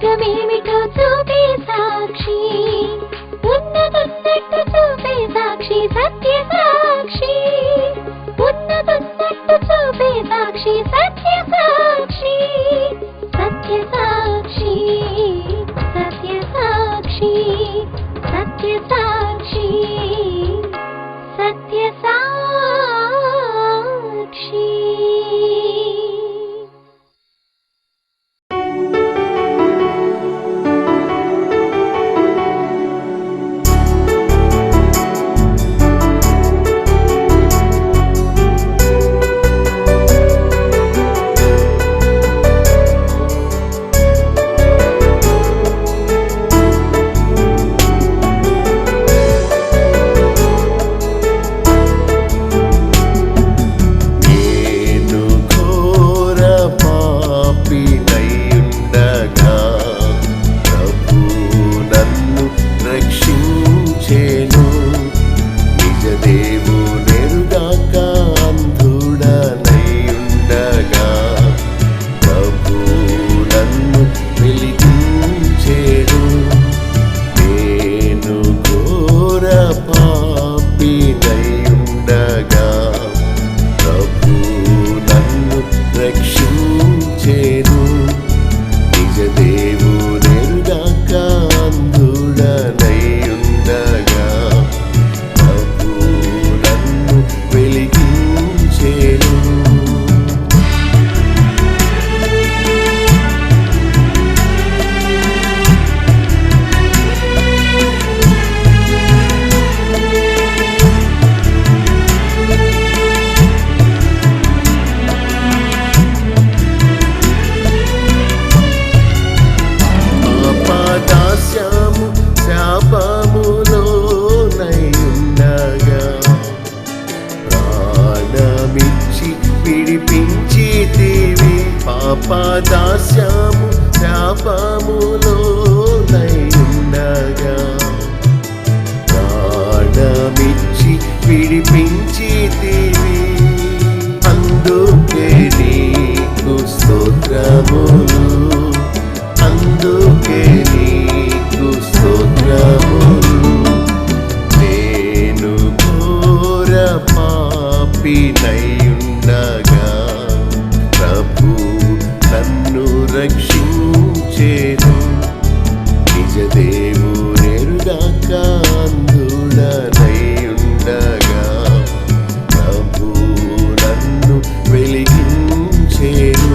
మార్గమేమిటో చూపే సాక్షి, ఉన్నతున్నట్టు చూపే సాక్షి, సత్య సాక్షి, ఉన్నతున్నట్టు చూపే సాక్షి, సత్య సాక్షి, సత్య సాక్షి, సత్య సాక్షి, సత్య సాక్షి, సత్య సాక్షి. పాపదాస్యము శాపములోనయుండగా ప్రాణమిచ్చి విడిపించితివి, అందుకే నీకు స్తోత్రములు, అందుకే నీకు స్తోత్రములు. నేను ఘోర పాపినయుండగా ప్రభు నన్ను రక్షించేను, నిజ దేవుడెరుగాక అంధుడనయుండగా ప్రభు నన్ను వెలిగించేను.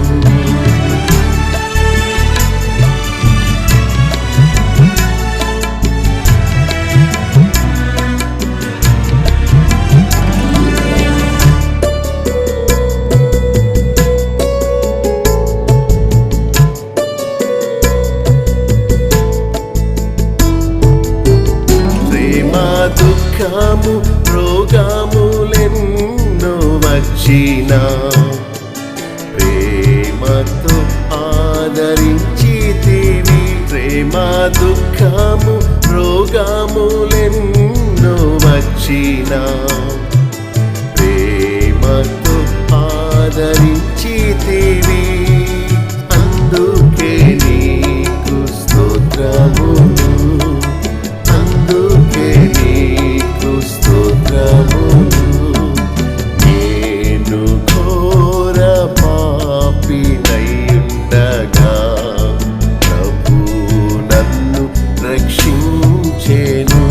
దుఃఖము రోగములెన్నో వచ్చినా ప్రేమతో ఆదరించితివి, ప్రేమ దుఃఖము రోగములెన్నో వచ్చినా ప్రేమతో ఆదరించితివి, అందుకే నీకు స్తోత్రములు, అందుకే నీకు స్తోత్రములు. నేను ఘోర పాపినయుండగా ప్రభు నన్ను రక్షించేను,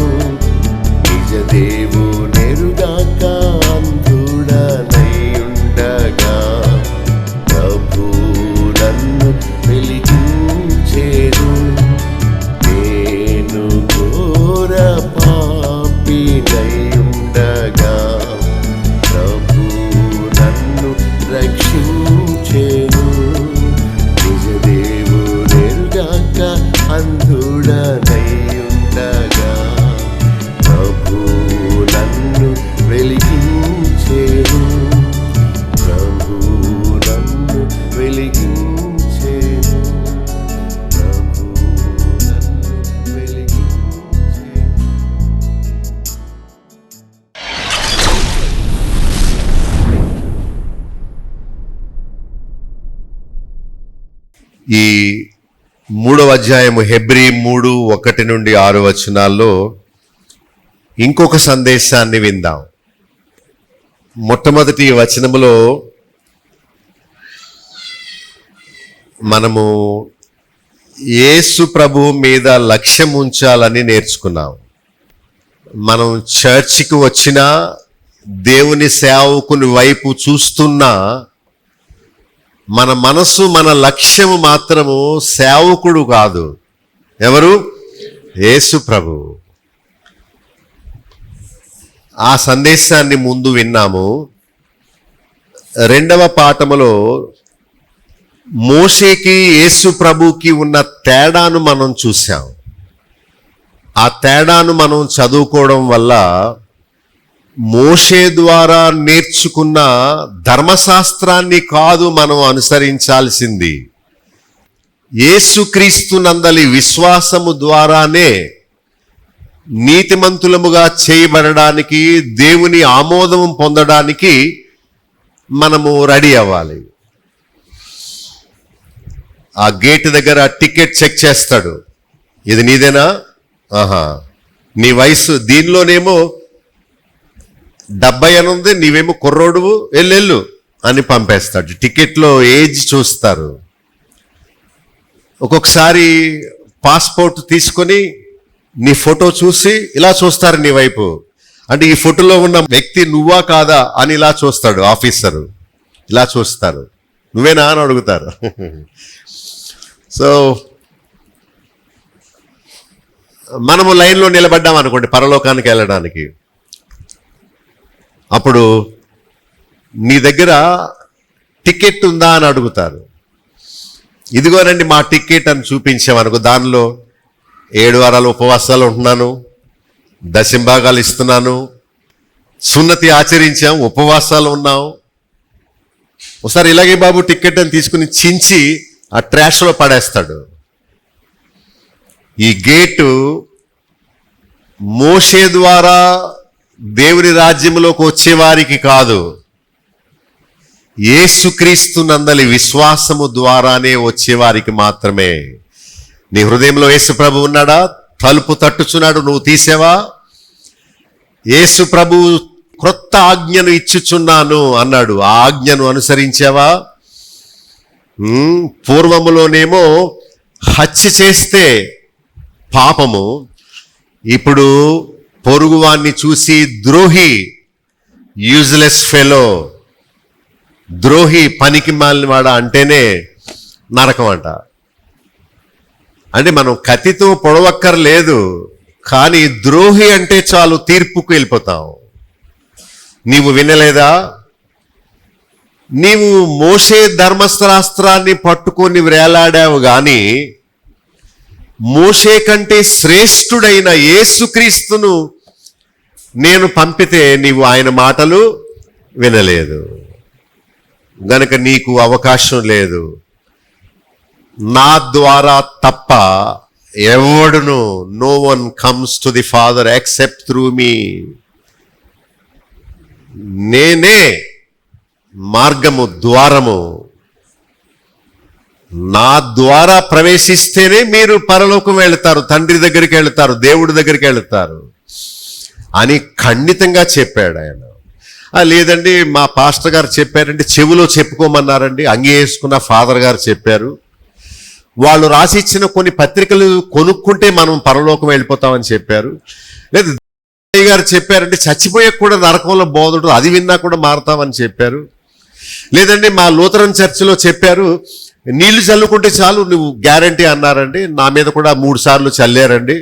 నిజ దేవుడెరుగాక అంధుడనయుండగా ప్రభు నన్ను వెలిగించేను. నేను ఘోర పాపినయుండగా ప్రభు నన్ను రక్షించేను, నిజ దేవుడెరుగాక అంధుడనయుండగా ప్రభు నన్ను వెలిగించేను, ప్రభు నన్ను వెలిగించేను, ప్రభు నన్ను వెలిగించేను. ఈ 3వ అధ్యాయము హెబ్రీ 3:1-6 ఇంకొక సందేశాన్ని విందాం. మొట్టమొదటి వచనములో మనము యేసు ప్రభువు మీద లక్ష్యం ఉంచాలని నేర్చుకున్నాం. మనం చర్చికి వచ్చినా, దేవుని సేవకుని వైపు చూస్తున్నా, మన మనసు, మన లక్ష్యము మాత్రము సేవకుడు కాదు. ఎవరు? యేసు ప్రభువు. ఆ సందేశాన్ని ముందు విన్నాము. 2వ పాఠములో మోషేకి యేసు ప్రభుకి ఉన్న తేడాను మనం చూసాం. ఆ తేడాను మనం చదువుకోవడం వల్ల మోషే ద్వారా నేర్చుకున్న ధర్మశాస్త్రాన్ని కాదు మనం అనుసరించాల్సింది. యేసుక్రీస్తునందలి విశ్వాసము ద్వారానే నీతిమంతులముగా చేయబడడానికి, దేవుని ఆమోదం పొందడానికి మనము రెడీ అవ్వాలి. ఆ గేట్ దగ్గర టికెట్ చెక్ చేస్తాడు. ఇది నీదేనా? నీ వయసు దీనిలోనేమో 70 అని ఉంది, నీవేమో కుర్రోడువు, వెళ్ళు అని పంపేస్తాడు. టికెట్లో ఏజ్ చూస్తారు. ఒక్కొక్కసారి పాస్పోర్ట్ తీసుకొని నీ ఫోటో చూసి ఇలా చూస్తారు నీ వైపు. అంటే ఈ ఫోటోలో ఉన్న వ్యక్తి నువ్వా కాదా అని ఇలా చూస్తాడు ఆఫీసరు. ఇలా చూస్తారు, నువ్వేనా అని అడుగుతారు. సో మనము లైన్లో నిలబడ్డాం అనుకోండి పరలోకానికి వెళ్ళడానికి. అప్పుడు నీ దగ్గర టికెట్ ఉందా అని అడుగుతారు. ఇదిగోనండి మా టికెట్ అని చూపించామనుకో, దానిలో 7 వారాలు ఉపవాసాలు ఉంటున్నాను, దశంభాగాలు ఇస్తున్నాను, సున్నతి ఆచరించాం, ఉపవాసాలు ఉన్నాం. ఒకసారి ఇలాగే బాబు టికెట్ అని తీసుకుని చించి ఆ ట్రాష్లో పడేస్తాడు. ఈ గేటు మోషే ద్వారా దేవుని రాజ్యంలోకి వచ్చేవారికి కాదు, యేసుక్రీస్తునందలి విశ్వాసము ద్వారానే వచ్చేవారికి మాత్రమే. నీ హృదయంలో యేసు ప్రభు ఉన్నాడా? తలుపు తట్టుచున్నాడు, నువ్వు తీసావా? యేసు ప్రభు క్రొత్త ఆజ్ఞను ఇచ్చుచున్నాను అన్నాడు, ఆ ఆజ్ఞను అనుసరించావా? పూర్వములోనేమో హత్య చేస్తే పాపము, ఇప్పుడు పొరుగువాన్ని చూసి ద్రోహి, యూజ్లెస్ ఫెలో, ద్రోహి, పనికి మాలినవాడ అంటేనే నరకం అంట. అంటే మనం కత్తితో పొడవక్కర్లేదు, కానీ ద్రోహి అంటే చాలు తీర్పుకు వెళ్ళిపోతాం. నీవు వినలేదా? నీవు మోషే ధర్మశాస్త్రాన్ని పట్టుకొని వేలాడావు గాని మోషే కంటే శ్రేష్ఠుడైన యేసుక్రీస్తును నేను పంపితే నీవు ఆయన మాటలు వినలేదు గనుక నీకు అవకాశం లేదు. నా ద్వారా తప్ప ఎవడును, no one comes to the father except through me. నేనే మార్గము, ద్వారము. నా ద్వారా ప్రవేశిస్తేనే మీరు పరలోకం వెళతారు, తండ్రి దగ్గరికి వెళతారు, దేవుడి దగ్గరికి వెళతారు అని ఖండితంగా చెప్పాడు ఆయన. లేదండి మా పాస్టర్ గారు చెప్పారండి, చెవిలో చెప్పుకోమన్నారండి, అంగేసుకున్న ఫాదర్ గారు చెప్పారు, వాళ్ళు రాసిచ్చిన కొన్ని పత్రికలు కొనుక్కుంటే మనం పరలోకం వెళ్ళిపోతామని చెప్పారు, లేదు గారు చెప్పారంటే చచ్చిపోయే కూడా నరకంలో బోధుడు, అది విన్నా కూడా మారుతామని చెప్పారు, లేదండి మా లూథరన్ చర్చిలో చెప్పారు నీళ్లు చల్లుకుంటే చాలు నువ్వు గ్యారంటీ అన్నారండి, నా మీద కూడా 3 సార్లు చల్లారండి.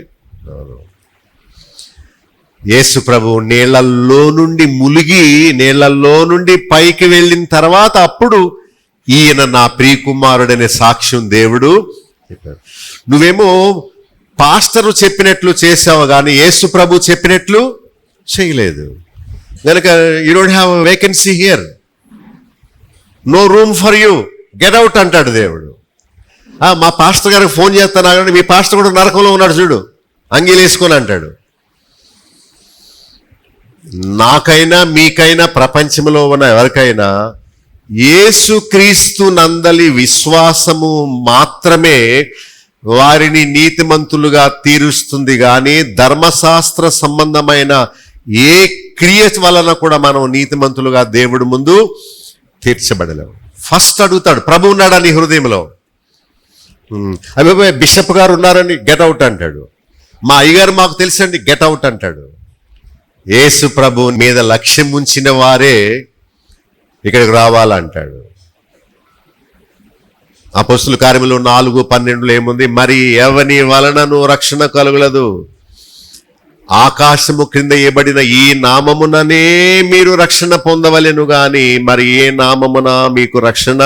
యేసు ప్రభు నీళ్లలో నుండి ములిగి నీళ్లలో నుండి పైకి వెళ్ళిన తర్వాత అప్పుడు ఈయన నా ప్రియకుమారుడనే సాక్ష్యం దేవుడు చెప్పారు. నువ్వేమో పాస్టరు చెప్పినట్లు చేసావు కానీ యేసు ప్రభు చెప్పినట్లు చేయలేదు కనుక you don't have vacancy here, no room for you, get out అంటాడు దేవుడు. మా పాస్టర్ గారికి ఫోన్ చేస్తాను కానీ మీ పాస్టర్ కూడా నరకంలో ఉన్నాడు చూడు, అంగీలేసుకొని అంటాడు. నాకైనా మీకైనా ప్రపంచంలో ఉన్న ఎవరికైనా యేసుక్రీస్తు నందలి విశ్వాసము మాత్రమే వారిని నీతిమంతులుగా తీరుస్తుంది గాని ధర్మశాస్త్ర సంబంధమైన ఏ క్రియ వలన కూడా మనం నీతిమంతులుగా దేవుడి ముందు తీర్చబడలేము. ఫస్ట్ అడుగుతాడు, ప్రభు ఉన్నాడా నీ హృదయంలో? అబ్బాయి బిషప్ గారు ఉన్నారని గెట్ అవుట్ అంటాడు. మా అయ్యగారు మాకు తెలుసండి, గెట్ అవుట్ అంటాడు. యేసు ప్రభు మీద లక్ష్యం ఉంచిన వారే ఇక్కడికి రావాలంటాడు. అపొస్తలుల కార్యములు 4:12 ఏముంది? మరి ఎవని వలనను రక్షణ కలుగలదు, ఆకాశము క్రింద ఇవ్వబడిన ఈ నామముననే మీరు రక్షణ పొందవలెను గాని మరి ఏ నామమున మీకు రక్షణ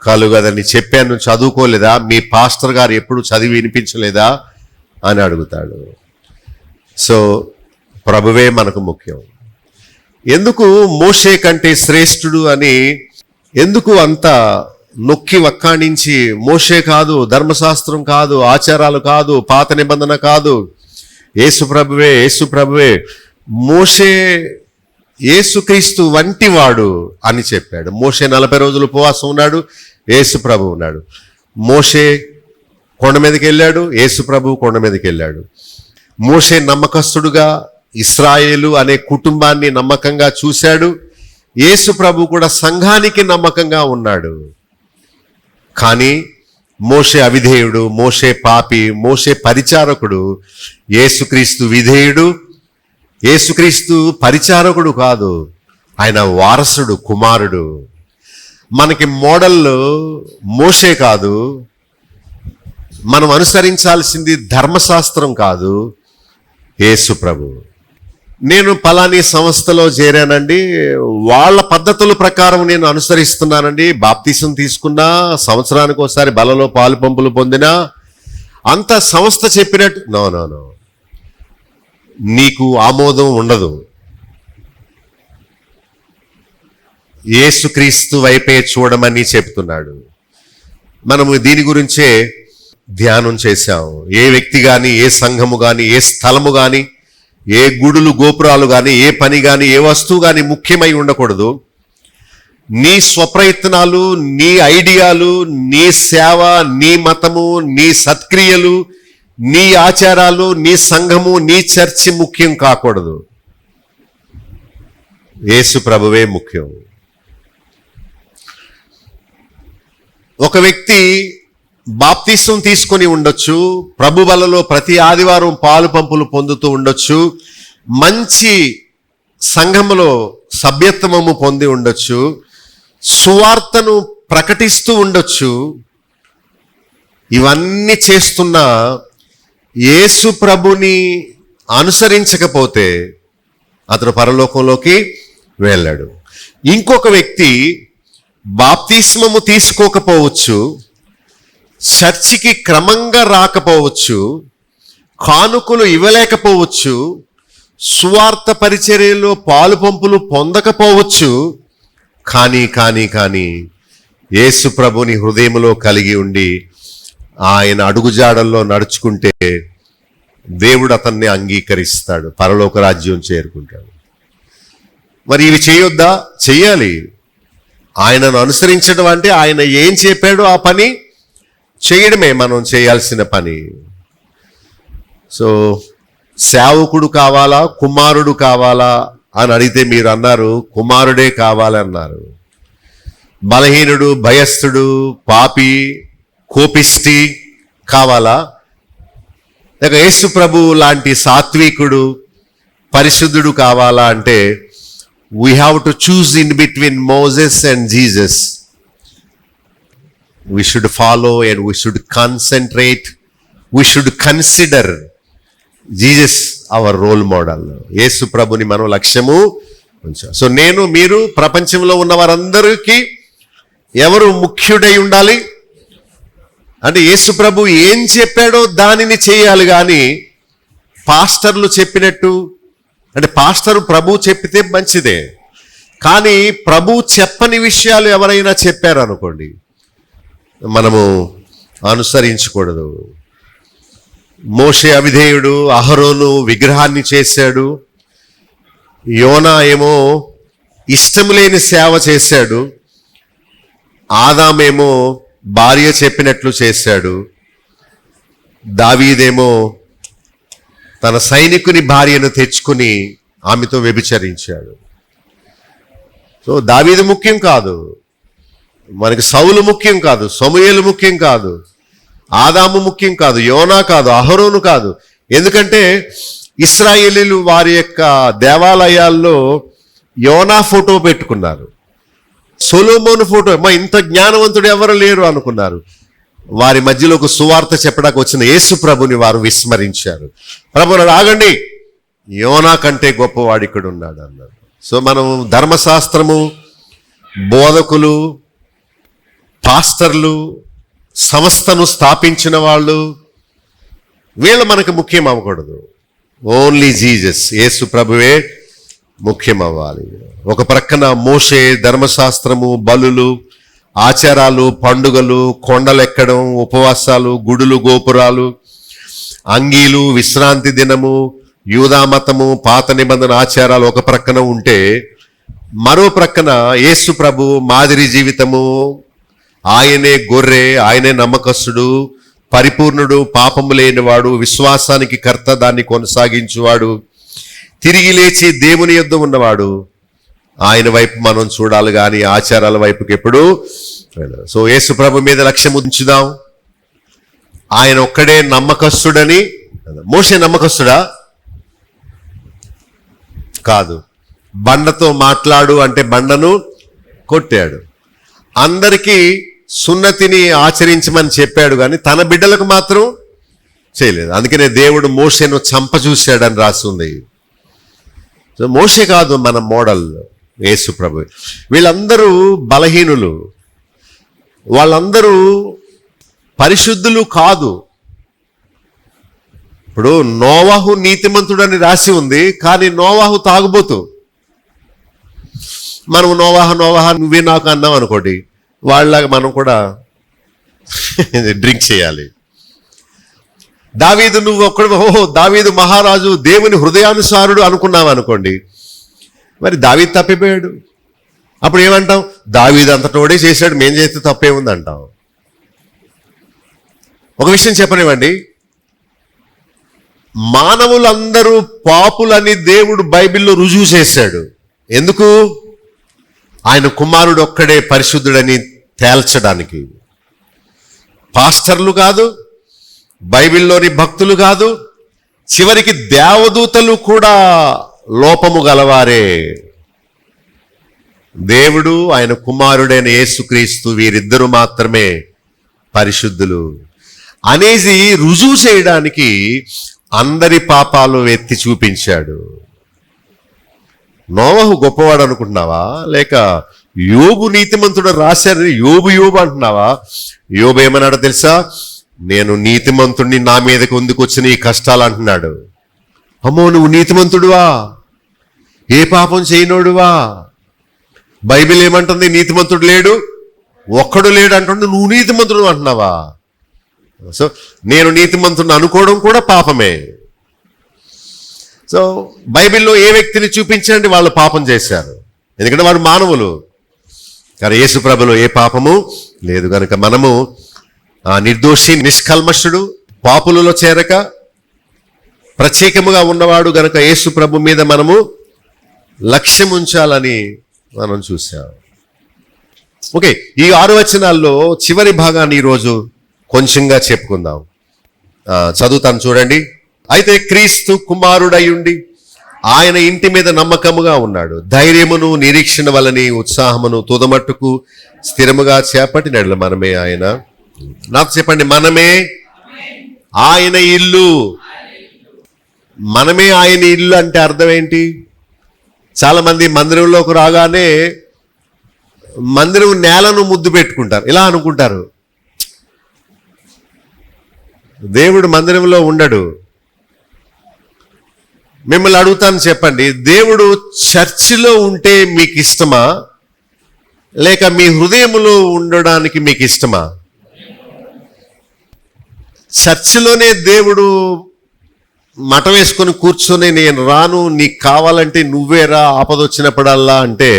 కలుగదని చెప్పాను. చదువుకోలేదా? మీ పాస్టర్ గారు ఎప్పుడు చదివి వినిపించలేదా అని అడుగుతాడు. సో ప్రభువే మనకు ముఖ్యం. ఎందుకు మోషే కంటే శ్రేష్ఠుడు అని ఎందుకు అంత నొక్కి వక్కాణించి, మోషే కాదు, ధర్మశాస్త్రం కాదు, ఆచారాలు కాదు, పాత నిబంధన కాదు, యేసు ప్రభువే, మోషే యేసుక్రీస్తు వంటి వాడు అని చెప్పాడు. మోషే 40 రోజులు ఉపవాసం ఉన్నాడు, యేసు ప్రభు ఉన్నాడు. మోషే కొండ మీదకి వెళ్ళాడు, యేసు ప్రభు కొండ మీదకి వెళ్ళాడు. మోషే నమ్మకస్తుడుగా ఇశ్రాయేలు అనే కుటుంబాన్ని నమ్మకంగా చూశాడు. యేసు ప్రభు కూడా సంఘానికి నమ్మకంగా ఉన్నాడు. కానీ మోషే అవిధేయుడు, మోషే పాపి, మోషే పరిచారకుడు. యేసుక్రీస్తు విధేయుడు, యేసుక్రీస్తు పరిచారకుడు కాదు, ఆయన వారసుడు, కుమారుడు. మనకి మోడల్ మోషే కాదు, మనం అనుసరించాల్సింది ధర్మశాస్త్రం కాదు, యేసు ప్రభు. నేను పలాని సంస్థలో చేరానండి, వాళ్ళ పద్ధతుల ప్రకారం నేను అనుసరిస్తున్నానండి, బాప్తీసం తీసుకున్నా, సంవత్సరానికి ఒకసారి బలలో పాలు పంపులు పొందినా, అంత సంస్థ చెప్పినట్టు నో, నీకు ఆమోదం ఉండదు. యేసుక్రీస్తు వైపే చూడమని చెప్తున్నాడు. మనము దీని గురించే ధ్యానం చేశాం. ఏ వ్యక్తి కానీ, ఏ సంఘము కానీ, ఏ స్థలము కానీ, ఏ గుడులు గోపురాలు కానీ, ఏ పని కానీ, ఏ వస్తువు కానీ ముఖ్యమై ఉండకూడదు. నీ స్వప్రయత్నాలు, నీ ఐడియాలు, నీ సేవ, నీ మతము, నీ సత్క్రియలు, నీ ఆచారాలు, నీ సంఘము, నీ చర్చి ముఖ్యం కాకూడదు. యేసు ప్రభువే ముఖ్యం. ఒక వ్యక్తి బాప్తిసం తీసుకొని ఉండొచ్చు, ప్రభు బలలో ప్రతి ఆదివారం పాలు పంపులు పొందుతూ ఉండొచ్చు, మంచి సంఘములో సభ్యత్వము పొంది ఉండొచ్చు, సువార్తను ప్రకటిస్తూ ఉండొచ్చు. ఇవన్నీ చేస్తున్నా యేసు ప్రభుని అనుసరించకపోతే అతడు పరలోకంలోకి వెళ్ళాడు. ఇంకొక వ్యక్తి బాప్తిస్మము తీసుకోకపోవచ్చు, చర్చికి క్రమంగా రాకపోవచ్చు, కానుకలు ఇవ్వలేకపోవచ్చు, సువార్త పరిచర్యలో పాలు పంపులు పొందకపోవచ్చు. కానీ యేసు ప్రభుని హృదయంలో కలిగి ఉండి ఆయన అడుగుజాడల్లో నడుచుకుంటే దేవుడు అతన్ని అంగీకరిస్తాడు, పరలోక రాజ్యం చేరుకుంటాడు. మరి ఇవి చేయొద్దా? చెయ్యాలి. ఆయనను అనుసరించడం అంటే ఆయన ఏం చెప్పాడో ఆ పని చేయడమే మనం చేయాల్సిన పని. సో సేవకుడు కావాలా, కుమారుడు కావాలా అని అడిగితే మీరు అన్నారు కుమారుడే కావాలన్నారు. బలహీనుడు, భయస్థుడు, పాపి, కోపిష్టి కావాలా? లేక యేసు ప్రభు లాంటి సాత్వికుడు, పరిశుద్ధుడు కావాలా? అంటే we have to choose in between Moses and Jesus. We should follow and we should concentrate, we should consider Jesus our role model. యేసు ప్రభుని మనం లక్ష్యము ఉంచాలి. సో నేను, మీరు, ప్రపంచంలో ఉన్న వారందరికీ ఎవరు ముఖ్యుడై ఉండాలి అంటే యేసు ప్రభు ఏం చెప్పాడో దానిని చేయాలి. కానీ పాస్టర్లు చెప్పినట్టు అంటే పాస్టర్ ప్రభు చెప్పితే మంచిదే, కానీ ప్రభు చెప్పని విషయాలు ఎవరైనా చెప్పారనుకోండి మనము అనుసరించకూడదు. మోషే అవిధేయుడు, అహరోను విగ్రహాన్ని చేశాడు, యోనా ఏమో ఇష్టం లేని సేవ చేశాడు, ఆదామేమో భార్య చెప్పినట్లు చేశాడు, దావీదేమో తన సైనికుని భార్యను తెచ్చుకుని ఆమెతో వ్యభిచరించాడు. సో దావీదు ముఖ్యం కాదు, మనకి సౌలు ముఖ్యం కాదు, సమూయేలు ముఖ్యం కాదు, ఆదాము ముఖ్యం కాదు, యోనా కాదు, అహరోను కాదు. ఎందుకంటే ఇశ్రాయేలీలు వారి యొక్క దేవాలయాల్లో యోనా ఫోటో పెట్టుకున్నారు, సొలొమోను ఫోటో. ఇంత జ్ఞానవంతుడు ఎవరు లేరు అనుకున్నారు. వారి మధ్యలో ఒక సువార్త చెప్పడానికి వచ్చిన యేసు ప్రభుని వారు విస్మరించారు. ప్రభుని ఆగండి, యోనా కంటే గొప్పవాడు ఇక్కడ ఉన్నాడు అన్నారు. సో మనం ధర్మశాస్త్రము, బోధకులు, పాస్టర్లు, సంస్థను స్థాపించిన వాళ్ళు, వీళ్ళు మనకు ముఖ్యం అవ్వకూడదు. ఓన్లీ జీసస్, యేసు ప్రభువే ముఖ్యం అవ్వాలి. ఒక ప్రక్కన మోషే, ధర్మశాస్త్రము, బలులు, ఆచారాలు, పండుగలు, కొండలెక్కడం, ఉపవాసాలు, గుడులు, గోపురాలు, అంగీలు, విశ్రాంతి దినము, యూదామతము, పాత నిబంధన ఆచారాలు ఒక ప్రక్కన ఉంటే, మరో ప్రక్కన యేసు ప్రభు మాదిరి జీవితము, ఆయనే గొర్రె, ఆయనే నమ్మకస్తుడు, పరిపూర్ణుడు, పాపము లేనివాడు, విశ్వాసానికి కర్త, దాన్ని కొనసాగించువాడు, తిరిగి లేచి దేవుని యొద్ద ఉన్నవాడు, ఆయన వైపు మనం చూడాలి కానీ ఆచారాల వైపుకి ఎప్పుడు. సో యేసు ప్రభు మీద లక్ష్యం ఉంచుదాం. ఆయన ఒక్కడే నమ్మకస్తుడని. మోషే నమ్మకస్తుడా? కాదు. బండతో మాట్లాడు అంటే బండను కొట్టాడు. అందరికీ సున్నతిని ఆచరించమని చెప్పాడు కానీ తన బిడ్డలకు మాత్రం చేయలేదు. అందుకనే దేవుడు మోషేను చంప చూశాడని రాస్తుంది. సో మోషే కాదు మన మోడల్, యేసు ప్రభు. వీళ్ళందరూ బలహీనులు, వాళ్ళందరూ పరిశుద్ధులు కాదు. ఇప్పుడు నోవాహు నీతిమంతుడని రాసి ఉంది, కానీ నోవాహు తాగుబోతు. మనం నోవాహు నువ్వే నాకు అన్నాం అనుకోండి, వాళ్ళలాగా మనం కూడా డ్రింక్ చేయాలి. దావీదు నువ్వు ఒక్కడు, దావీదు మహారాజు, దేవుని హృదయానుసారుడు అనుకున్నావు అనుకోండి, మరి దావీదు తప్పిపోయాడు. అప్పుడు ఏమంటాం? దావీదు అంతటోడే చేశాడు, మేం చేస్తే తప్పే ఉంది అంటాం. ఒక విషయం చెప్పనివ్వండి, మానవులందరూ పాపులని దేవుడు బైబిల్లో రుజువు చేశాడు. ఎందుకు? ఆయన కుమారుడు ఒక్కడే పరిశుద్ధుడని తేల్చడానికి. పాస్టర్లు కాదు, బైబిల్లోని భక్తులు కాదు, చివరికి దేవదూతలు కూడా లోపము గలవారే. దేవుడు, ఆయన కుమారుడైన యేసుక్రీస్తు, వీరిద్దరూ మాత్రమే పరిశుద్ధులు అనేసి రుజువు చేయడానికి అందరి పాపాలు ఎత్తి చూపించాడు. నోవహు గొప్పవాడు అనుకుంటున్నావా? లేక యోబు నీతిమంతుడు రాశారని యోబు అంటున్నావా? యోబు ఏమన్నాడో తెలుసా? నేను నీతిమంతుడిని, నా మీదకి ఎందుకొచ్చిన ఈ కష్టాలు అంటున్నాడు. అమ్మో, నువ్వు నీతిమంతుడువా? ఏ పాపం చేయనోడువా? బైబిల్ ఏమంటుంది? నీతిమంతుడు లేడు, ఒక్కడు లేడు అంటుండే, నువ్వు నీతిమంతుడు అంటున్నావా? సో నేను నీతిమంతుడిని అనుకోవడం కూడా పాపమే. సో బైబిల్లో ఏ వ్యక్తిని చూపించండి, వాళ్ళు పాపం చేశారు, ఎందుకంటే వారు మానవులు. కానీ యేసు ప్రభులో ఏ పాపము లేదు కనుక మనము నిర్దోషి, నిష్కల్మషుడు, పాపులలో చేరక ప్రత్యేకముగా ఉన్నవాడు గనక యేసు ప్రభు మీద మనము లక్ష్యం ఉంచాలని మనం చూసాం. ఓకే, ఈ 6 వచనాల్లో చివరి భాగాన్ని ఈరోజు కొంచెంగా చెప్పుకుందాం. చదువుతాను చూడండి. అయితే క్రీస్తు కుమారుడయుండి ఆయన ఇంటి మీద నమ్మకముగా ఉన్నాడు. ధైర్యమును, నిరీక్షణ వలని, ఉత్సాహమును తుదమట్టుకు స్థిరముగా చేపట్టినట్లు మనమే ఆయన. నాకు చెప్పండి, మనమే ఆయన ఇల్లు. మనమే ఆయన ఇల్లు అంటే అర్థం ఏంటి? చాలా మంది మందిరంలోకి రాగానే మందిరం నేలను ముద్దు పెట్టుకుంటారు, ఇలా అనుకుంటారు. దేవుడు మందిరంలో ఉండడు. మిమ్మల్ని అడుగుతాను, చెప్పండి, దేవుడు చర్చిలో ఉంటే మీకు ఇష్టమా, లేక మీ హృదయంలో ఉండడానికి మీకు ఇష్టమా? చర్చిలోనే దేవుడు మఠం వేసుకొని కూర్చొని నేను రాను, నీకు కావాలంటే నువ్వే రా, ఆపదొచ్చినప్పుడల్లా అంటే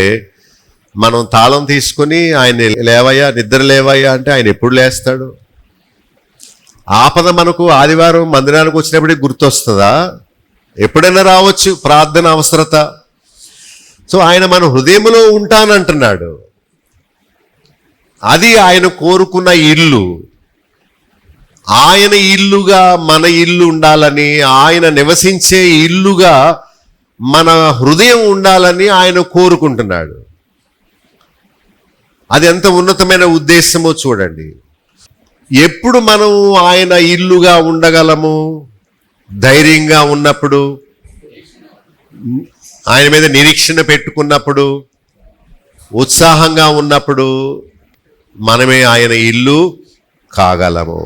మనం తాళం తీసుకొని ఆయన లేవయ్యా, నిద్ర లేవయ్యా అంటే ఆయన ఎప్పుడు లేస్తాడు? ఆపద మనకు ఆదివారం మందిరానికి వచ్చినప్పుడే గుర్తొస్తుందా? ఎప్పుడైనా రావచ్చు ప్రార్థన అవసరత. సో ఆయన మన హృదయంలో ఉంటానంటున్నాడు. అది ఆయన కోరుకున్న ఇల్లు. ఆయన ఇల్లుగా మన ఇల్లు ఉండాలని, ఆయన నివసించే ఇల్లుగా మన హృదయం ఉండాలని ఆయన కోరుకుంటున్నాడు. అది ఎంత ఉన్నతమైన ఉద్దేశమో చూడండి. ఎప్పుడు మనం ఆయన ఇల్లుగా ఉండగలము? ధైర్యంగా ఉన్నప్పుడు, ఆయన మీద నిరీక్షణ పెట్టుకున్నప్పుడు, ఉత్సాహంగా ఉన్నప్పుడు మనమే ఆయన ఇల్లు కాగలము.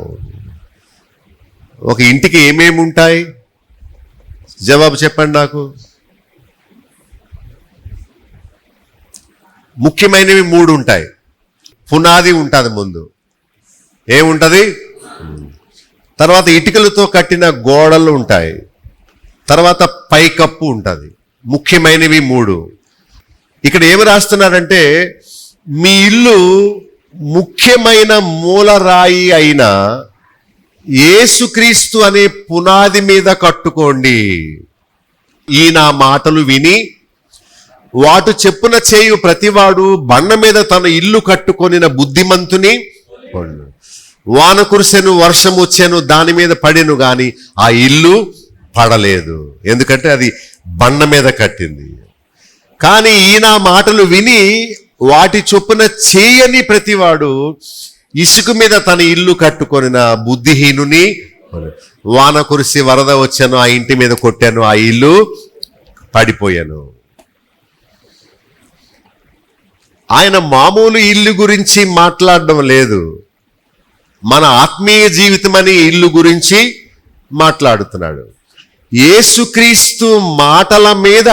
ఒక ఇంటికి ఏమేమి ఉంటాయి? జవాబు చెప్పండి నాకు. ముఖ్యమైనవి 3 ఉంటాయి. పునాది ఉంటుంది ముందు. ఏముంటుంది? తర్వాత ఇటుకలతో కట్టిన గోడలు ఉంటాయి. తర్వాత పైకప్పు ఉంటుంది. ముఖ్యమైనవి 3. ఇక్కడ ఏమి రాస్తున్నాడంటే, మీ ఇల్లు ముఖ్యమైన మూలరాయి అయిన యేసుక్రీస్తు అనే పునాది మీద కట్టుకోండి. ఈ నా మాటలు విని వాటు చెప్పున చేయు ప్రతివాడు బండ మీద తన ఇల్లు కట్టుకొనిన బుద్ధిమంతుని వాన కురిసెను, వర్షం వచ్చాను, దాని మీద పడెను గాని ఆ ఇల్లు పడలేదు. ఎందుకంటే అది బండ మీద కట్టింది. కానీ ఈయన మాటలు విని వాటి చొప్పున చేయని ప్రతివాడు ఇసుక మీద తన ఇల్లు కట్టుకొనిన బుద్ధిహీనుని వాన కురిసి వరద వచ్చాను, ఆ ఇంటి మీద కొట్టాను, ఆ ఇల్లు పడిపోయాను. ఆయన మామూలు ఇల్లు గురించి మాట్లాడడం లేదు. మన ఆత్మీయ జీవితం అనే ఇల్లు గురించి మాట్లాడుతున్నాడు. యేసుక్రీస్తు మాటల మీద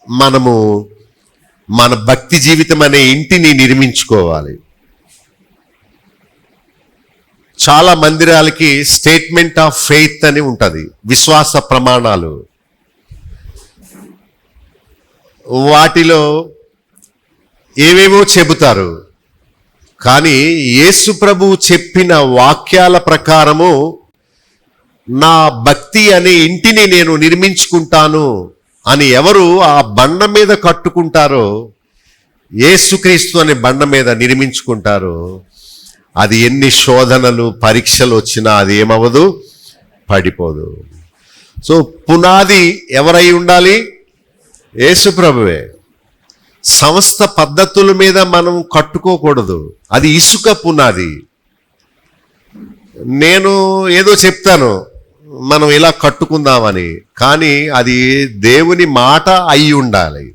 మనము మన భక్తి జీవితం అనే ఇంటిని నిర్మించుకోవాలి. చాలా మందిరాలకి స్టేట్మెంట్ ఆఫ్ ఫెయిత్ అని ఉంటుంది, విశ్వాస ప్రమాణాలు. వాటిలో ఏవేవో చెబుతారు. కానీ యేసు ప్రభువు చెప్పిన వాక్యాల ప్రకారము నా భక్తి అనే ఇంటిని నేను నిర్మించుకుంటాను అని ఎవరు ఆ బండ మీద కట్టుకుంటారో, యేసుక్రీస్తు అనే బండ మీద నిర్మించుకుంటారో, అది ఎన్ని శోధనలు పరీక్షలు వచ్చినా అది ఏమవ్వదు, పడిపోదు. సో పునాది ఎవరై ఉండాలి? యేసు ప్రభువే. సమస్త పద్ధతుల మీద మనం కట్టుకోకూడదు. అది ఇసుక పునాది. నేను ఏదో చెప్తాను మనం ఇలా కట్టుకుందామని, కానీ అది దేవుని మాట అయి ఉండాలి.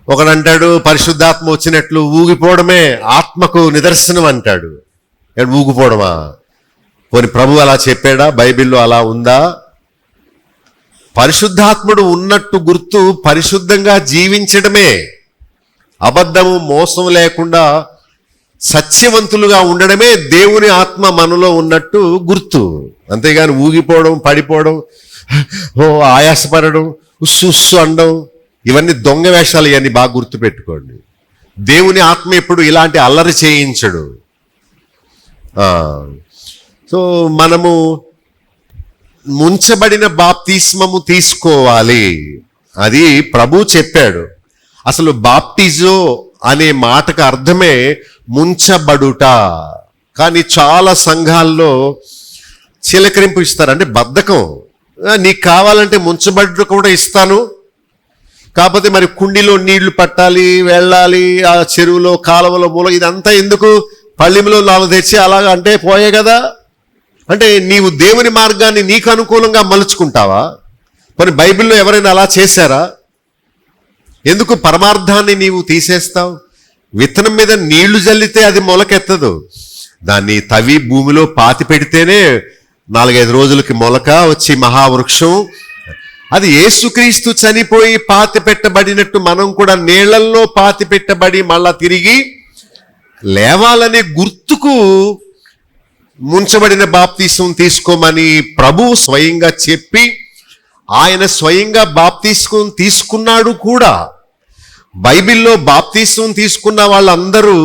ఒకడంటాడు పరిశుద్ధాత్మ వచ్చినట్లు ఊగిపోవడమే ఆత్మకు నిదర్శనం అంటాడు. ఊగిపోవడమా? పోనీ ప్రభు అలా చెప్పాడా? బైబిల్లో అలా ఉందా? పరిశుద్ధాత్ముడు ఉన్నట్టు గుర్తు పరిశుద్ధంగా జీవించడమే. అబద్ధము మోసం లేకుండా సత్యవంతులుగా ఉండడమే దేవుని ఆత్మ మనలో ఉన్నట్టు గుర్తు. అంతేగాని ఊగిపోవడం, పడిపోవడం, ఆయాసపడడం, ఉస్సు అనడం, ఇవన్నీ దొంగ వేషాలు. ఇవన్నీ బాగా గుర్తుపెట్టుకోండి. దేవుని ఆత్మ ఎప్పుడు ఇలాంటి అల్లరి చేయించడు. సో మనము ముంచబడిన బాప్తిస్మము తీసుకోవాలి. అది ప్రభు చెప్పాడు. అసలు బాప్టిజో అనే మాటకు అర్థమే ముంచబడుట. కానీ చాలా సంఘాల్లో చిలకరింపు ఇస్తారు, అంటే బద్ధకం. నీకు కావాలంటే ముంచబడుట కూడా ఇస్తాను, కాకపోతే మరి కుండీలో నీళ్లు పట్టాలి, వెళ్ళాలి, ఆ చెరువులో కాలువలో మూల, ఇదంతా ఎందుకు? పళ్ళెంలో 4 తెచ్చి అలాగా అంటే పోయే కదా. అంటే నీవు దేవుని మార్గాన్ని నీకు అనుకూలంగా మలుచుకుంటావా? మరి బైబిల్లో ఎవరైనా అలా చేశారా? ఎందుకు పరమార్థాన్ని నీవు తీసేస్తావు? విత్తనం మీద నీళ్లు జల్లితే అది మొలకెత్తదు. దాన్ని తవ్వి భూమిలో పాతి పెడితేనే 4-5 రోజులకి మొలక వచ్చి మహావృక్షం. అది యేసుక్రీస్తు చనిపోయి పాతి పెట్టబడినట్టు మనం కూడా నీళ్లల్లో పాతి పెట్టబడి మళ్ళా తిరిగి లేవాలనే గుర్తుకు ముంచబడిన బాప్తీసం తీసుకోమని ప్రభువు స్వయంగా చెప్పి ఆయన స్వయంగా బాప్తీసం తీసుకున్నాడు కూడా. బైబిల్లో బాప్తీసం తీసుకున్న వాళ్ళందరూ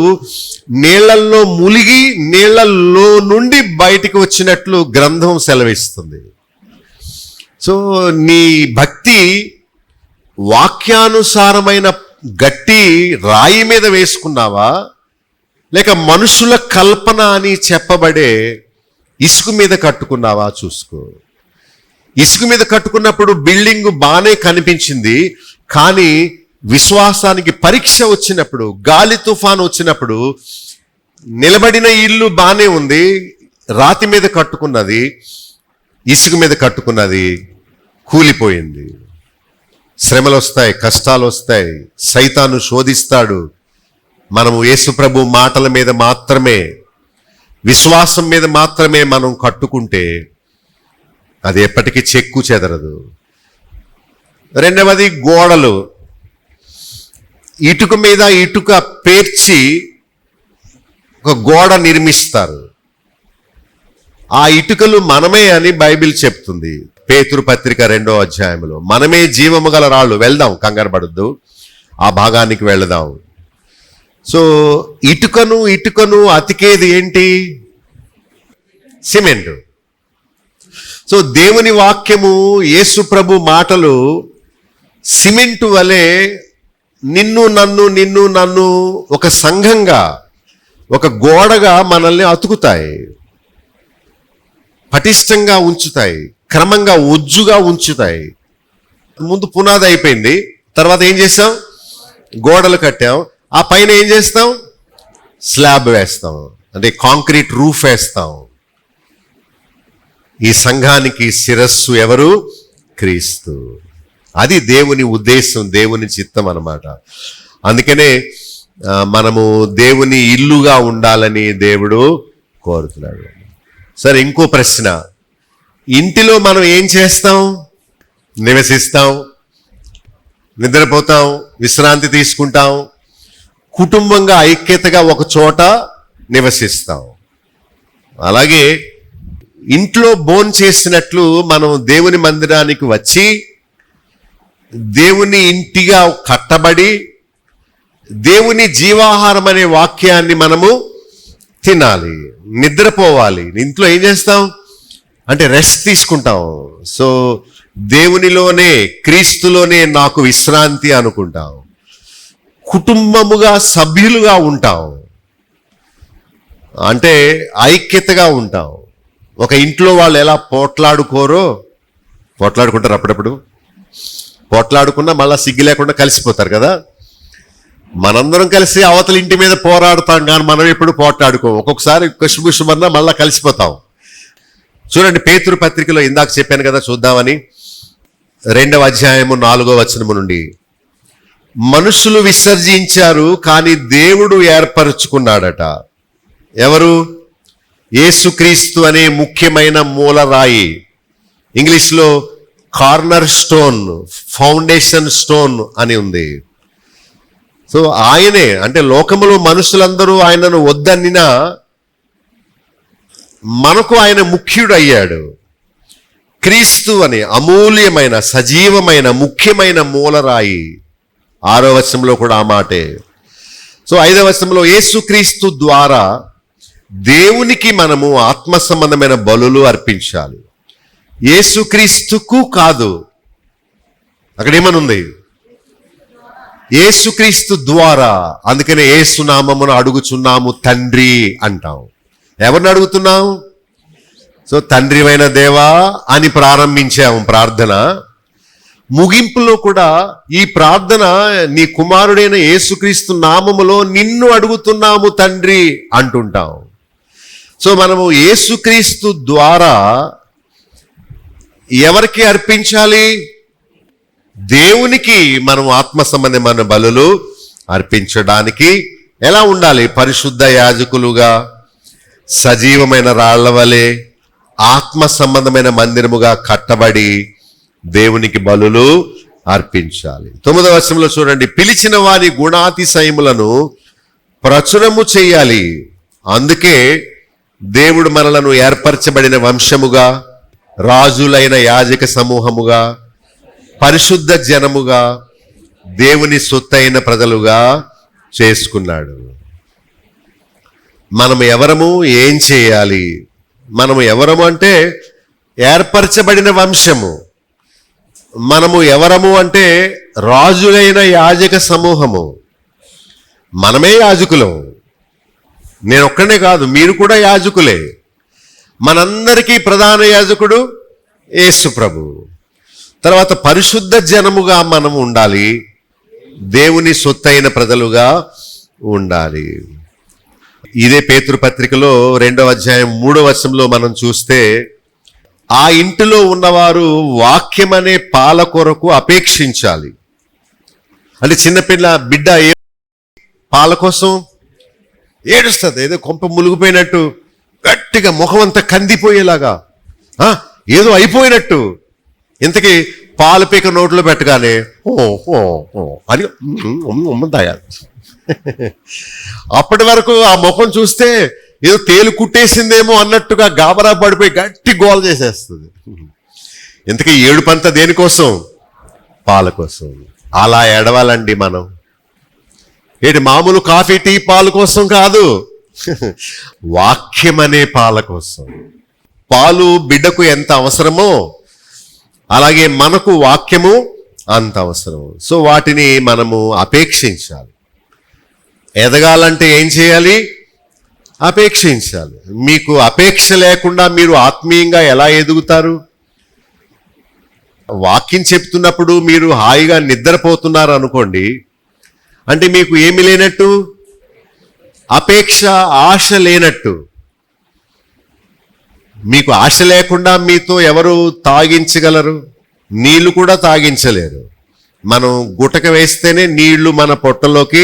నీళ్లల్లో ములిగి నీళ్లలో నుండి బయటికి వచ్చినట్లు గ్రంథం సెలవిస్తుంది. సో నీ భక్తి వాక్యానుసారమైన గట్టి రాయి మీద వేసుకున్నావా, లేక మనుషుల కల్పన అని చెప్పబడే ఇసుక మీద కట్టుకున్నావా చూసుకో. ఇసుక మీద కట్టుకున్నప్పుడు బిల్డింగ్ బాగానే కనిపించింది, కానీ విశ్వాసానికి పరీక్ష వచ్చినప్పుడు, గాలి తుఫాను వచ్చినప్పుడు నిలబడిన ఇల్లు బాగానే ఉంది, రాతి మీద కట్టుకున్నది, ఇసుక మీద కట్టుకున్నది కూలిపోయింది. శ్రమలు వస్తాయి, కష్టాలు వస్తాయి, సైతాను శోధిస్తాడు. మనము యేసుప్రభు మాటల మీద మాత్రమే, విశ్వాసం మీద మాత్రమే మనం కట్టుకుంటే అది ఎప్పటికీ చెక్కు చెదరదు. రెండవది గోడలు. ఇటుక మీద ఇటుక పేర్చి ఒక గోడ నిర్మిస్తారు. ఆ ఇటుకలు మనమే అని బైబిల్ చెప్తుంది. పేతురు పత్రిక 2వ అధ్యాయంలో మనమే జీవము గల రాళ్ళు. వెళ్దాం, కంగారు పడొద్దు, ఆ భాగానికి వెళదాం. సో ఇటుకను అతికేది ఏంటి? సిమెంట్. సో దేవుని వాక్యము, యేసు ప్రభు మాటలు సిమెంటు వలె నిన్ను నన్ను ఒక సంఘంగా, ఒక గోడగా మనల్ని అతుకుతాయి, పటిష్టంగా ఉంచుతాయి, క్రమంగా ఒజ్జుగా ఉంచుతాయి. ముందు పునాది అయిపోయింది, తర్వాత ఏం చేస్తాం? గోడలు కట్టాం. ఆ పైన ఏం చేస్తాం? స్లాబ్ వేస్తాం, అంటే కాంక్రీట్ రూఫ్ వేస్తాం. ఈ సంఘానికి శిరస్సు ఎవరు? క్రీస్తు. అది దేవుని ఉద్దేశం, దేవుని చిత్తం అన్నమాట. అందుకనే మనము దేవుని ఇల్లుగా ఉండాలని దేవుడు కోరుతున్నాడు. సరే, ఇంకో ప్రశ్న. ఇంటిలో మనం ఏం చేస్తాం? నివసిస్తాం, నిద్రపోతాం, విశ్రాంతి తీసుకుంటాం, కుటుంబంగా ఐక్యతగా ఒక చోట నివసిస్తాం. అలాగే ఇంట్లో భోంచేసినట్లు మనం దేవుని మందిరానికి వచ్చి దేవుని ఇంటిగా కట్టబడి దేవుని జీవాహారం అనే వాక్యాన్ని మనము తినాలి, నిద్రపోవాలి. ఇంట్లో ఏం చేస్తాం అంటే రెస్ట్ తీసుకుంటాం. సో దేవునిలోనే, క్రీస్తులోనే నాకు విశ్రాంతి అనుకుంటాం. కుటుంబముగా, సభ్యులుగా ఉంటాం, అంటే ఐక్యతగా ఉంటాం. ఒక ఇంట్లో వాళ్ళు ఎలా పోట్లాడుకుంటారు, అప్పుడప్పుడు పోట్లాడుకున్నా మళ్ళీ సిగ్గు లేకుండా కలిసిపోతారు కదా. మనందరం కలిసి అవతల ఇంటి మీద పోరాడుతాం, కానీ మనం ఎప్పుడు పోట్లాడుకోం. ఒక్కొక్కసారి కుషుబుషుమన్నా మళ్ళీ కలిసిపోతాం. చూడండి, పేతురు పత్రికలో ఇందాక చెప్పాను కదా, చూద్దామని. 2వ అధ్యాయము 4వ వచనము నుండి, మనుషులు విసర్జించారు కానీ దేవుడు ఏర్పరచుకున్నాడట. ఎవరు? యేసుక్రీస్తు అనే ముఖ్యమైన మూలరాయి. ఇంగ్లీష్లో కార్నర్ స్టోన్, ఫౌండేషన్ స్టోన్ అని ఉంది. సో ఆయనే, అంటే లోకములో మనుషులందరూ ఆయనను వద్దనినా మనకు ఆయన ముఖ్యుడు అయ్యాడు. క్రీస్తు అనే అమూల్యమైన, సజీవమైన, ముఖ్యమైన మూలరాయి. 6వ వచనంలో కూడా ఆ మాటే. సో 5వ వచనంలో యేసుక్రీస్తు ద్వారా దేవునికి మనము ఆత్మ సంబంధమైన బలులు అర్పించాలి. యేసుక్రీస్తుకు కాదు, అక్కడ ఏమనుంది? యేసుక్రీస్తు ద్వారా. అందుకనే యేసునామమును అడుగుచున్నాము తండ్రి అంటాం. ఎవరిని అడుగుతున్నాం? సో తండ్రివైన దేవా అని ప్రారంభించాము ప్రార్థన. ముగింపులో కూడా ఈ ప్రార్థన నీ కుమారుడైన యేసుక్రీస్తు నామములో నిన్ను అడుగుతున్నాము తండ్రి అంటుంటాం. సో మనము యేసుక్రీస్తు ద్వారా ఎవరికి అర్పించాలి? దేవునికి మనం ఆత్మ సంబంధమైన బలులు అర్పించడానికి ఎలా ఉండాలి? పరిశుద్ధ యాజకులుగా, సజీవమైన రాళ్ల వలె ఆత్మ సంబంధమైన మందిరముగా కట్టబడి దేవునికి బలులు అర్పించాలి. 9వ వచనంలో చూడండి, పిలిచిన వారి గుణాతిశయములను ప్రచురము చేయాలి. అందుకే దేవుడు మనలను ఏర్పరచబడిన వంశముగా, రాజులైన యాజక సమూహముగా, పరిశుద్ధ జనముగా, దేవుని సొత్తైన ప్రజలుగా చేసుకున్నాడు. మనం ఎవరము, ఏం చేయాలి? మనము ఎవరము అంటే ఏర్పరచబడిన వంశము. మనము ఎవరము అంటే రాజులైన యాజక సమూహము. మనమే యాజకులం. నేను ఒక్కనే కాదు, మీరు కూడా యాజకులే. మనందరికీ ప్రధాన యాజకుడు యేసు ప్రభు. తర్వాత పరిశుద్ధ జనముగా మనం ఉండాలి, దేవుని సొత్తైన ప్రజలుగా ఉండాలి. ఇదే పేతురు పత్రికలో 2వ అధ్యాయం 3వ వచనంలో మనం చూస్తే, ఆ ఇంటిలో ఉన్నవారు వాక్యమనే పాల కొరకు అపేక్షించాలి. అంటే చిన్నపిల్ల బిడ్డ పాల కోసం ఏడుస్తుంది, ఏదో కొంప మునిగిపోయినట్టు, గట్టిగా ముఖం అంతా కందిపోయేలాగా, ఏదో అయిపోయినట్టు. ఇంతకీ పాలు పీక నోట్లో పెట్టగానే అని ఉమ్మదాయ. అప్పటి వరకు ఆ ముఖం చూస్తే ఏదో తేలు కుట్టేసిందేమో అన్నట్టుగా గాబరా పడిపోయి గట్టి గోల చేసేస్తుంది. ఇంతకీ ఏడుపంతా దేనికోసం? పాల కోసం. అలా ఏడవాలండి మనం. ఏంటి మామూలు కాఫీ టీ పాలు కోసం కాదు, వాక్యం అనే పాల కోసం. పాలు బిడ్డకు ఎంత అవసరమో అలాగే మనకు వాక్యము అంత అవసరం. సో వాటిని మనము అపేక్షించాలి. ఎదగాలంటే ఏం చేయాలి? అపేక్షించాలి. మీకు అపేక్ష లేకుండా మీరు ఆత్మీయంగా ఎలా ఎదుగుతారు? వాక్యం చెప్తున్నప్పుడు మీరు హాయిగా నిద్రపోతున్నారు అనుకోండి, అంటే మీకు ఏమి లేనట్టు? అపేక్ష, ఆశ లేనట్టు. మీకు ఆశ లేకుండా మీతో ఎవరు తాగించగలరు? నీళ్లు కూడా తాగించలేరు. మనం గుటక వేస్తేనే నీళ్లు మన పొట్టలోకి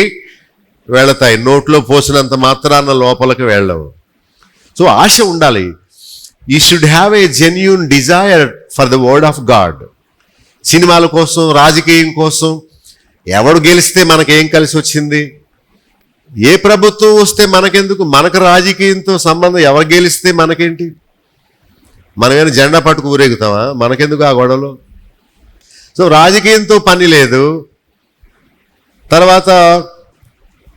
వెళతాయి, నోట్లో పోసినంత మాత్రాన లోపలికి వెళ్ళవు. సో ఆశ ఉండాలి. You should have a genuine desire for the word of God. సినిమాల కోసం, రాజకీయం కోసం ఎవడు గెలిస్తే మనకేం కలిసి వచ్చింది? ఏ ప్రభుత్వం వస్తే మనకెందుకు? మనకు రాజకీయంతో సంబంధం. ఎవరు గెలిస్తే మనకేంటి? మనమేమైనా జెండా పట్టుకు ఊరేగుతామా? మనకెందుకు ఆ గొడవలు? సో రాజకీయంతో పని లేదు. తర్వాత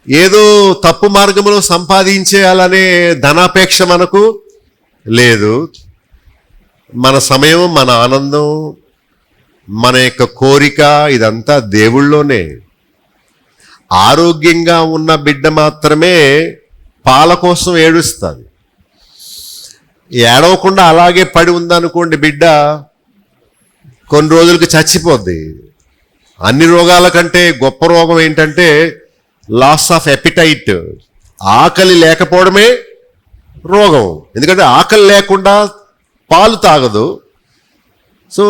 ఏదో తప్పు మార్గంలో సంపాదించేయాలనే ధనాపేక్ష మనకు లేదు. మన సమయం, మన ఆనందం, మన యొక్క కోరిక ఇదంతా దేవుళ్ళలోనే. ఆరోగ్యంగా ఉన్న బిడ్డ మాత్రమే పాల కోసం ఏడుస్తుంది. ఏడవకుండా అలాగే పడి ఉందనుకోండి బిడ్డ, కొన్ని రోజులకి చచ్చిపోద్ది. అన్ని రోగాల కంటే గొప్ప రోగం ఏంటంటే లాస్ ఆఫ్ ఎపిటైట్. ఆకలి లేకపోవడమే రోగం. ఎందుకంటే ఆకలి లేకుండా పాలు తాగదు. సో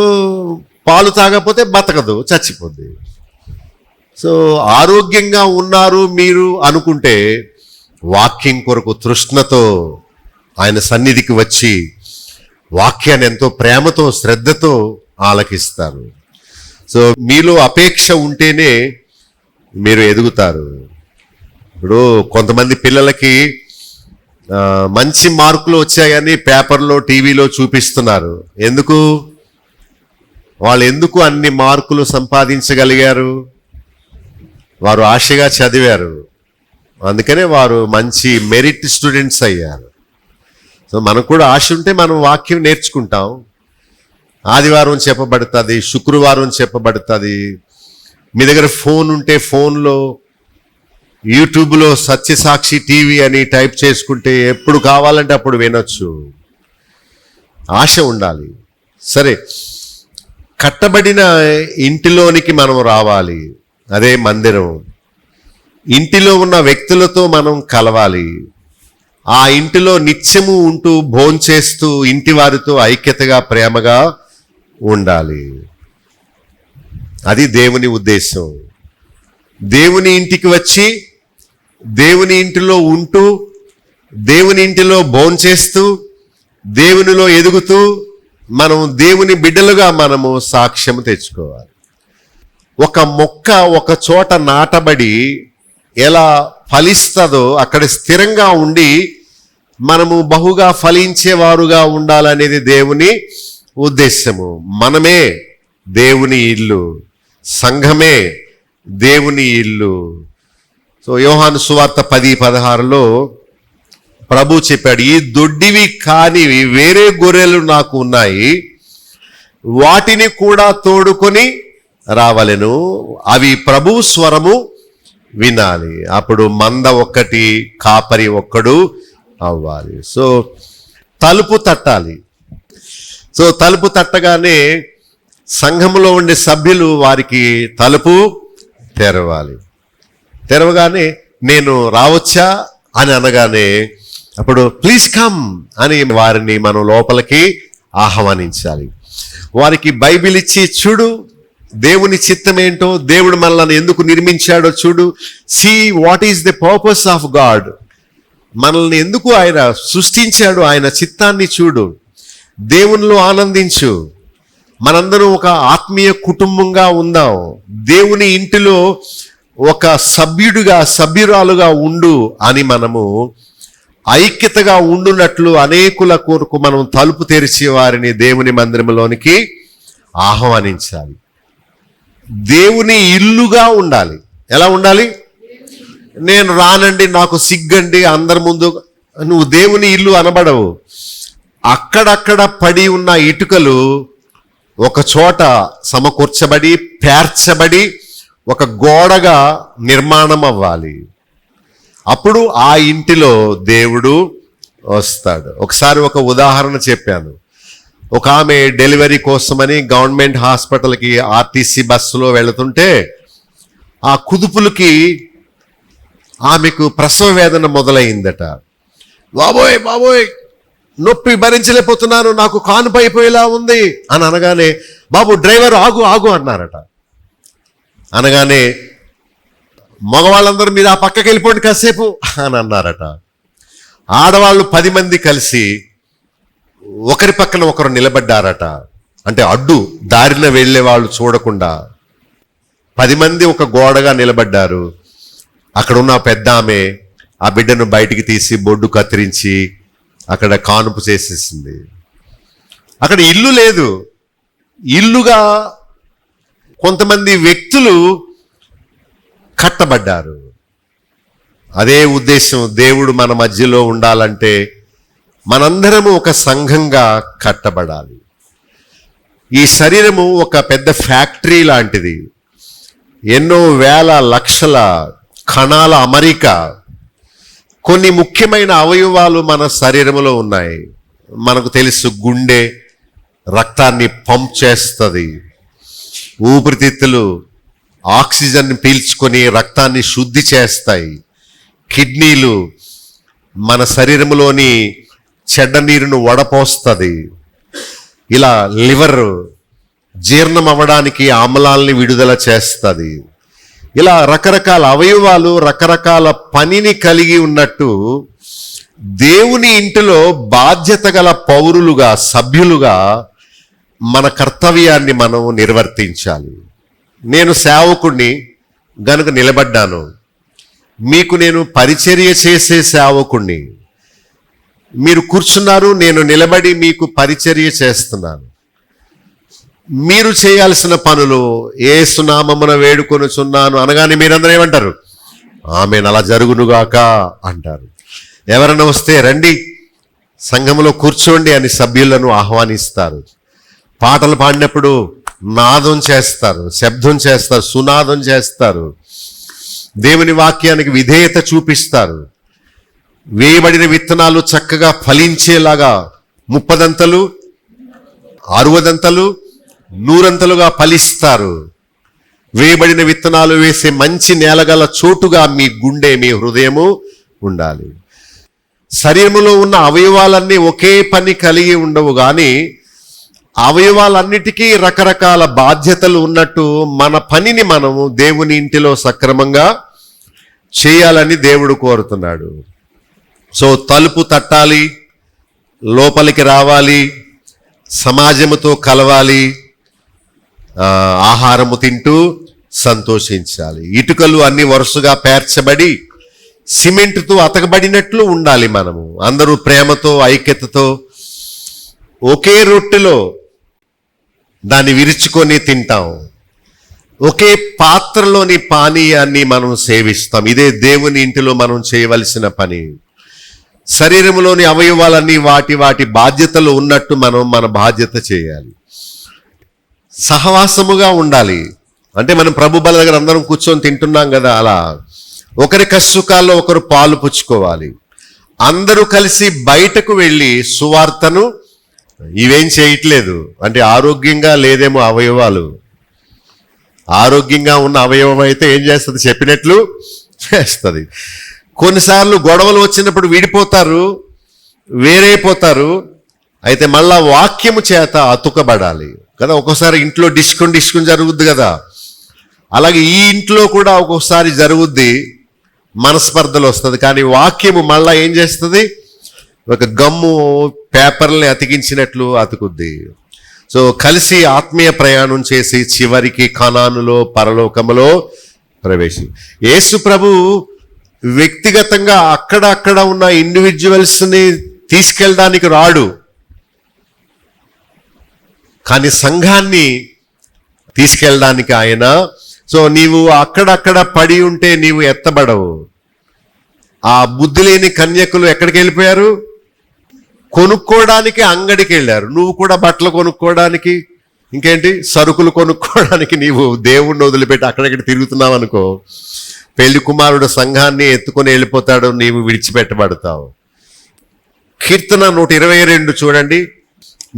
పాలు తాగకపోతే బతకదు, చచ్చిపోద్ది. సో ఆరోగ్యంగా ఉన్నారు మీరు అనుకుంటే వాక్యం కొరకు తృష్ణతో ఆయన సన్నిధికి వచ్చి వాక్యాన్ని ఎంతో ప్రేమతో, శ్రద్ధతో ఆలకిస్తారు. సో మీలో అపేక్ష ఉంటేనే మీరు ఎదుగుతారు. ఇప్పుడు కొంతమంది పిల్లలకి మంచి మార్కులు వచ్చాయని పేపర్లో, టీవీలో చూపిస్తున్నారు. ఎందుకు? వాళ్ళు ఎందుకు అన్ని మార్కులు సంపాదించగలిగారు? వారు ఆశగా చదివారు, అందుకనే వారు మంచి మెరిట్ స్టూడెంట్స్ అయ్యారు. సో మనకు కూడా ఆశ ఉంటే మనం వాక్యం నేర్చుకుంటాం. ఆదివారం చెప్పబడుతుంది, శుక్రవారం చెప్పబడుతుంది. మీ దగ్గర ఫోన్ ఉంటే ఫోన్లో, యూట్యూబ్లో సత్యసాక్షి టీవీ అని టైప్ చేసుకుంటే ఎప్పుడు కావాలంటే అప్పుడు వినొచ్చు. ఆశ ఉండాలి. సరే, కట్టబడిన ఇంటిలోనికి మనం రావాలి, అదే మందిరం. ఇంటిలో ఉన్న వ్యక్తులతో మనం కలవాలి. ఆ ఇంటిలో నిత్యము ఉంటూ భోంచేస్తూ ఇంటి వారితో ఐక్యతగా, ప్రేమగా ఉండాలి. అది దేవుని ఉద్దేశం. దేవుని ఇంటికి వచ్చి దేవుని ఇంటిలో ఉంటూ, దేవుని ఇంటిలో భోంచేస్తూ, దేవునిలో ఎదుగుతూ మనం దేవుని బిడ్డలుగా మనము సాక్ష్యం తెచ్చుకోవాలి. ఒక మొక్క ఒక చోట నాటబడి ఎలా ఫలిస్తుందో అక్కడ స్థిరంగా ఉండి మనము బహుగా ఫలించేవారుగా ఉండాలనేది దేవుని ఉద్దేశము. మనమే దేవుని ఇల్లు, సంఘమే దేవుని ఇల్లు. సో యోహాను సువార్త 10:16లో ప్రభు చెప్పాడు, ఈ దొడ్డివి కానివి వేరే గొర్రెలు నాకు ఉన్నాయి, వాటిని కూడా తోడుకొని రావలెను, అవి ప్రభు స్వరము వినాలి, అప్పుడు మంద ఒక్కటి కాపరి ఒక్కడు అవ్వాలి. సో తలుపు తట్టాలి. సో తలుపు తట్టగానే సంఘములో ఉండే సభ్యులు వారికి తలుపు తెరవాలి. తెరవగానే నేను రావచ్చా అని అనగానే అప్పుడు ప్లీజ్ కమ్ అని వారిని మనం లోపలికి ఆహ్వానించాలి. వారికి బైబిల్ ఇచ్చి, చూడు దేవుని చిత్తం ఏంటో, దేవుడు మనల్ని ఎందుకు నిర్మించాడో చూడు, see what is the purpose of God, మనల్ని ఎందుకు ఆయన సృష్టించాడు, ఆయన చిత్తాన్ని చూడు, దేవునిలో ఆనందించు, మనందరం ఒక ఆత్మీయ కుటుంబంగా ఉందాం, దేవుని ఇంటిలో ఒక సభ్యుడిగా సభ్యురాలుగా ఉండు అని మనము ఐక్యతగా ఉండునట్లు అనేకుల కొరకు మనం తలుపు తెరిచి వారిని దేవుని మందిరంలోనికి ఆహ్వానించాలి. దేవుని ఇల్లుగా ఉండాలి. ఎలా ఉండాలి? నేను రానండి, నాకు సిగ్గండి, అందరి ముందు, నువ్వు దేవుని ఇల్లు అనబడవు. అక్కడక్కడ పడి ఉన్న ఇటుకలు ఒక చోట సమకూర్చబడి పేర్చబడి ఒక గోడగా నిర్మాణం అవ్వాలి. అప్పుడు ఆ ఇంటిలో దేవుడు వస్తాడు. ఒకసారి ఒక ఉదాహరణ చెప్పాను. ఒక ఆమె డెలివరీ కోసమని గవర్నమెంట్ హాస్పిటల్కి ఆర్టీసీ బస్సులో వెళుతుంటే ఆ కుదుపులకి ఆమెకు ప్రసవ వేదన మొదలైందట. బాబోయ్ బాబోయ్ నొప్పి భరించలేకపోతున్నాను, నాకు కానుపు అయిపోయేలా ఉంది అని అనగానే, బాబు డ్రైవర్ ఆగు ఆగు అన్నారట. అనగానే మగవాళ్ళందరూ మీరు ఆ పక్కకి వెళ్ళిపోండి కాసేపు అని అన్నారట. ఆడవాళ్ళు 10 మంది కలిసి ఒకరి పక్కన ఒకరు నిలబడ్డారట. అంటే అడ్డు దారిన వెళ్ళే వాళ్ళు చూడకుండా 10 మంది ఒక గోడగా నిలబడ్డారు. అక్కడ ఉన్న పెద్ద ఆమె ఆ బిడ్డను బయటికి తీసి బొడ్డు కత్తిరించి అక్కడ కానుపు చేసేసింది. అక్కడ ఇల్లు లేదు, ఇల్లుగా కొంతమంది వ్యక్తులు కట్టబడ్డారు. అదే ఉద్దేశం, దేవుడు మన మధ్యలో ఉండాలంటే మనందరము ఒక సంఘంగా కట్టబడాలి. ఈ శరీరము ఒక పెద్ద ఫ్యాక్టరీ లాంటిది. ఎన్నో వేల లక్షల కణాల అమరిక. కొన్ని ముఖ్యమైన అవయవాలు మన శరీరంలో ఉన్నాయి. మనకు తెలుసు, గుండె రక్తాన్ని పంప్ చేస్తుంది, ఊపిరితిత్తులు ఆక్సిజన్ పీల్చుకొని రక్తాన్ని శుద్ధి చేస్తాయి, కిడ్నీలు మన శరీరంలోని చెడ్డ నీరును వడపోస్తుంది, ఇలా లివర్ జీర్ణం అవ్వడానికి ఆమ్లాల్ని విడుదల చేస్తుంది. ఇలా రకరకాల అవయవాలు రకరకాల పనిని కలిగి ఉన్నట్టు దేవుని ఇంటిలో బాధ్యత గల పౌరులుగా సభ్యులుగా మన కర్తవ్యాన్ని మనం నిర్వర్తించాలి. నేను సేవకుడిని గనుక నిలబడ్డాను, మీకు నేను పరిచర్య చేసే సేవకుడిని. మీరు కూర్చున్నారు, నేను నిలబడి మీకు పరిచర్య చేస్తున్నాను. మీరు చేయాల్సిన పనులు యేసు నామమున వేడుకొనుచున్నాను అనగానే మీరందరూ ఏమంటారు? ఆమేన్, అలా జరుగునుగాక అంటారు. ఎవరైనా వస్తే రండి సంఘంలో కూర్చోండి అని సభ్యులను ఆహ్వానిస్తారు. పాటలు పాడినప్పుడు నాదం చేస్తారు, శబ్దం చేస్తారు, సునాదం చేస్తారు, దేవుని వాక్యానికి విధేయత చూపిస్తారు. వేయబడిన విత్తనాలు చక్కగా ఫలించేలాగా 30 60 100 ఫలిస్తారు. వేయబడిన విత్తనాలు వేసే మంచి నేలగల చోటుగా మీ గుండె మీ హృదయము ఉండాలి. శరీరంలో ఉన్న అవయవాలన్నీ ఒకే పని కలిగి ఉండవు, కానీ అవయవాలన్నిటికీ రకరకాల బాధ్యతలు ఉన్నట్టు మన పనిని మనము దేవుని ఇంటిలో సక్రమంగా చేయాలని దేవుడు కోరుతున్నాడు. సో తలుపు తట్టాలి, లోపలికి రావాలి, సమాజముతో కలవాలి, ఆహారము తింటూ సంతోషించాలి. ఇటుకలు అన్ని వరుసగా పేర్చబడి సిమెంట్తో అతకబడినట్లు ఉండాలి. మనము అందరూ ప్రేమతో ఐక్యతతో ఒకే రొట్టెలో దాన్ని విరుచుకొని తింటాం. ఒకే పాత్రలోని పానీయాన్ని మనం సేవిస్తాం. ఇదే దేవుని ఇంటిలో మనం చేయవలసిన పని. శరీరంలోని అవయవాలన్నీ వాటి వాటి బాధ్యతలు ఉన్నట్టు మనం మన బాధ్యత చేయాలి. సహవాసముగా ఉండాలి. అంటే మనం ప్రభు బల దగ్గర అందరం కూర్చొని తింటున్నాం కదా, అలా ఒకరి కష్టకాల్లో ఒకరు పాలు పుచ్చుకోవాలి. అందరూ కలిసి బయటకు వెళ్ళి సువార్తను ఇవేం చేయట్లేదు. అంటే ఆరోగ్యంగా లేదేమో అవయవాలు, ఆరోగ్యంగా ఉన్న అవయవం అయితే ఏం చేస్తుంది, చెప్పినట్లు చేస్తుంది. కొన్నిసార్లు గొడవలు వచ్చినప్పుడు విడిపోతారు, వేరైపోతారు. అయితే మళ్ళా వాక్యము చేత అతుకబడాలి కదా. ఒక్కోసారి ఇంట్లో డిస్కున్ జరుగుద్ది కదా, అలాగే ఈ ఇంట్లో కూడా ఒక్కొక్కసారి జరుగుద్ది, మనస్పర్ధలు వస్తుంది. కానీ వాక్యము మళ్ళా ఏం చేస్తుంది, ఒక గమ్ము పేపర్ని అతికించినట్లు అతుకుద్ది. సో కలిసి ఆత్మీయ ప్రయాణం చేసి చివరికి కనానులో పరలోకములో ప్రవేశం. యేసు ప్రభు వ్యక్తిగతంగా అక్కడ ఉన్న ఇండివిజువల్స్ని తీసుకెళ్ళడానికి రాడు, కానీ సంఘాన్ని తీసుకెళ్ళడానికి ఆయన. సో నీవు అక్కడక్కడ పడి ఉంటే నీవు ఎత్తబడవు. ఆ బుద్ధి లేని కన్యకులు ఎక్కడికి వెళ్ళిపోయారు, కొనుక్కోవడానికి అంగడికి వెళ్ళారు. నువ్వు కూడా బట్టలు కొనుక్కోవడానికి, ఇంకేంటి సరుకులు కొనుక్కోవడానికి నీవు దేవుణ్ణి వదిలిపెట్టి అక్కడెక్కడ తిరుగుతున్నావు అనుకో, పెళ్లి కుమారుడు సంఘాన్ని ఎత్తుకొని వెళ్ళిపోతాడు, నీవు విడిచిపెట్టబడతావు. కీర్తన 122 చూడండి,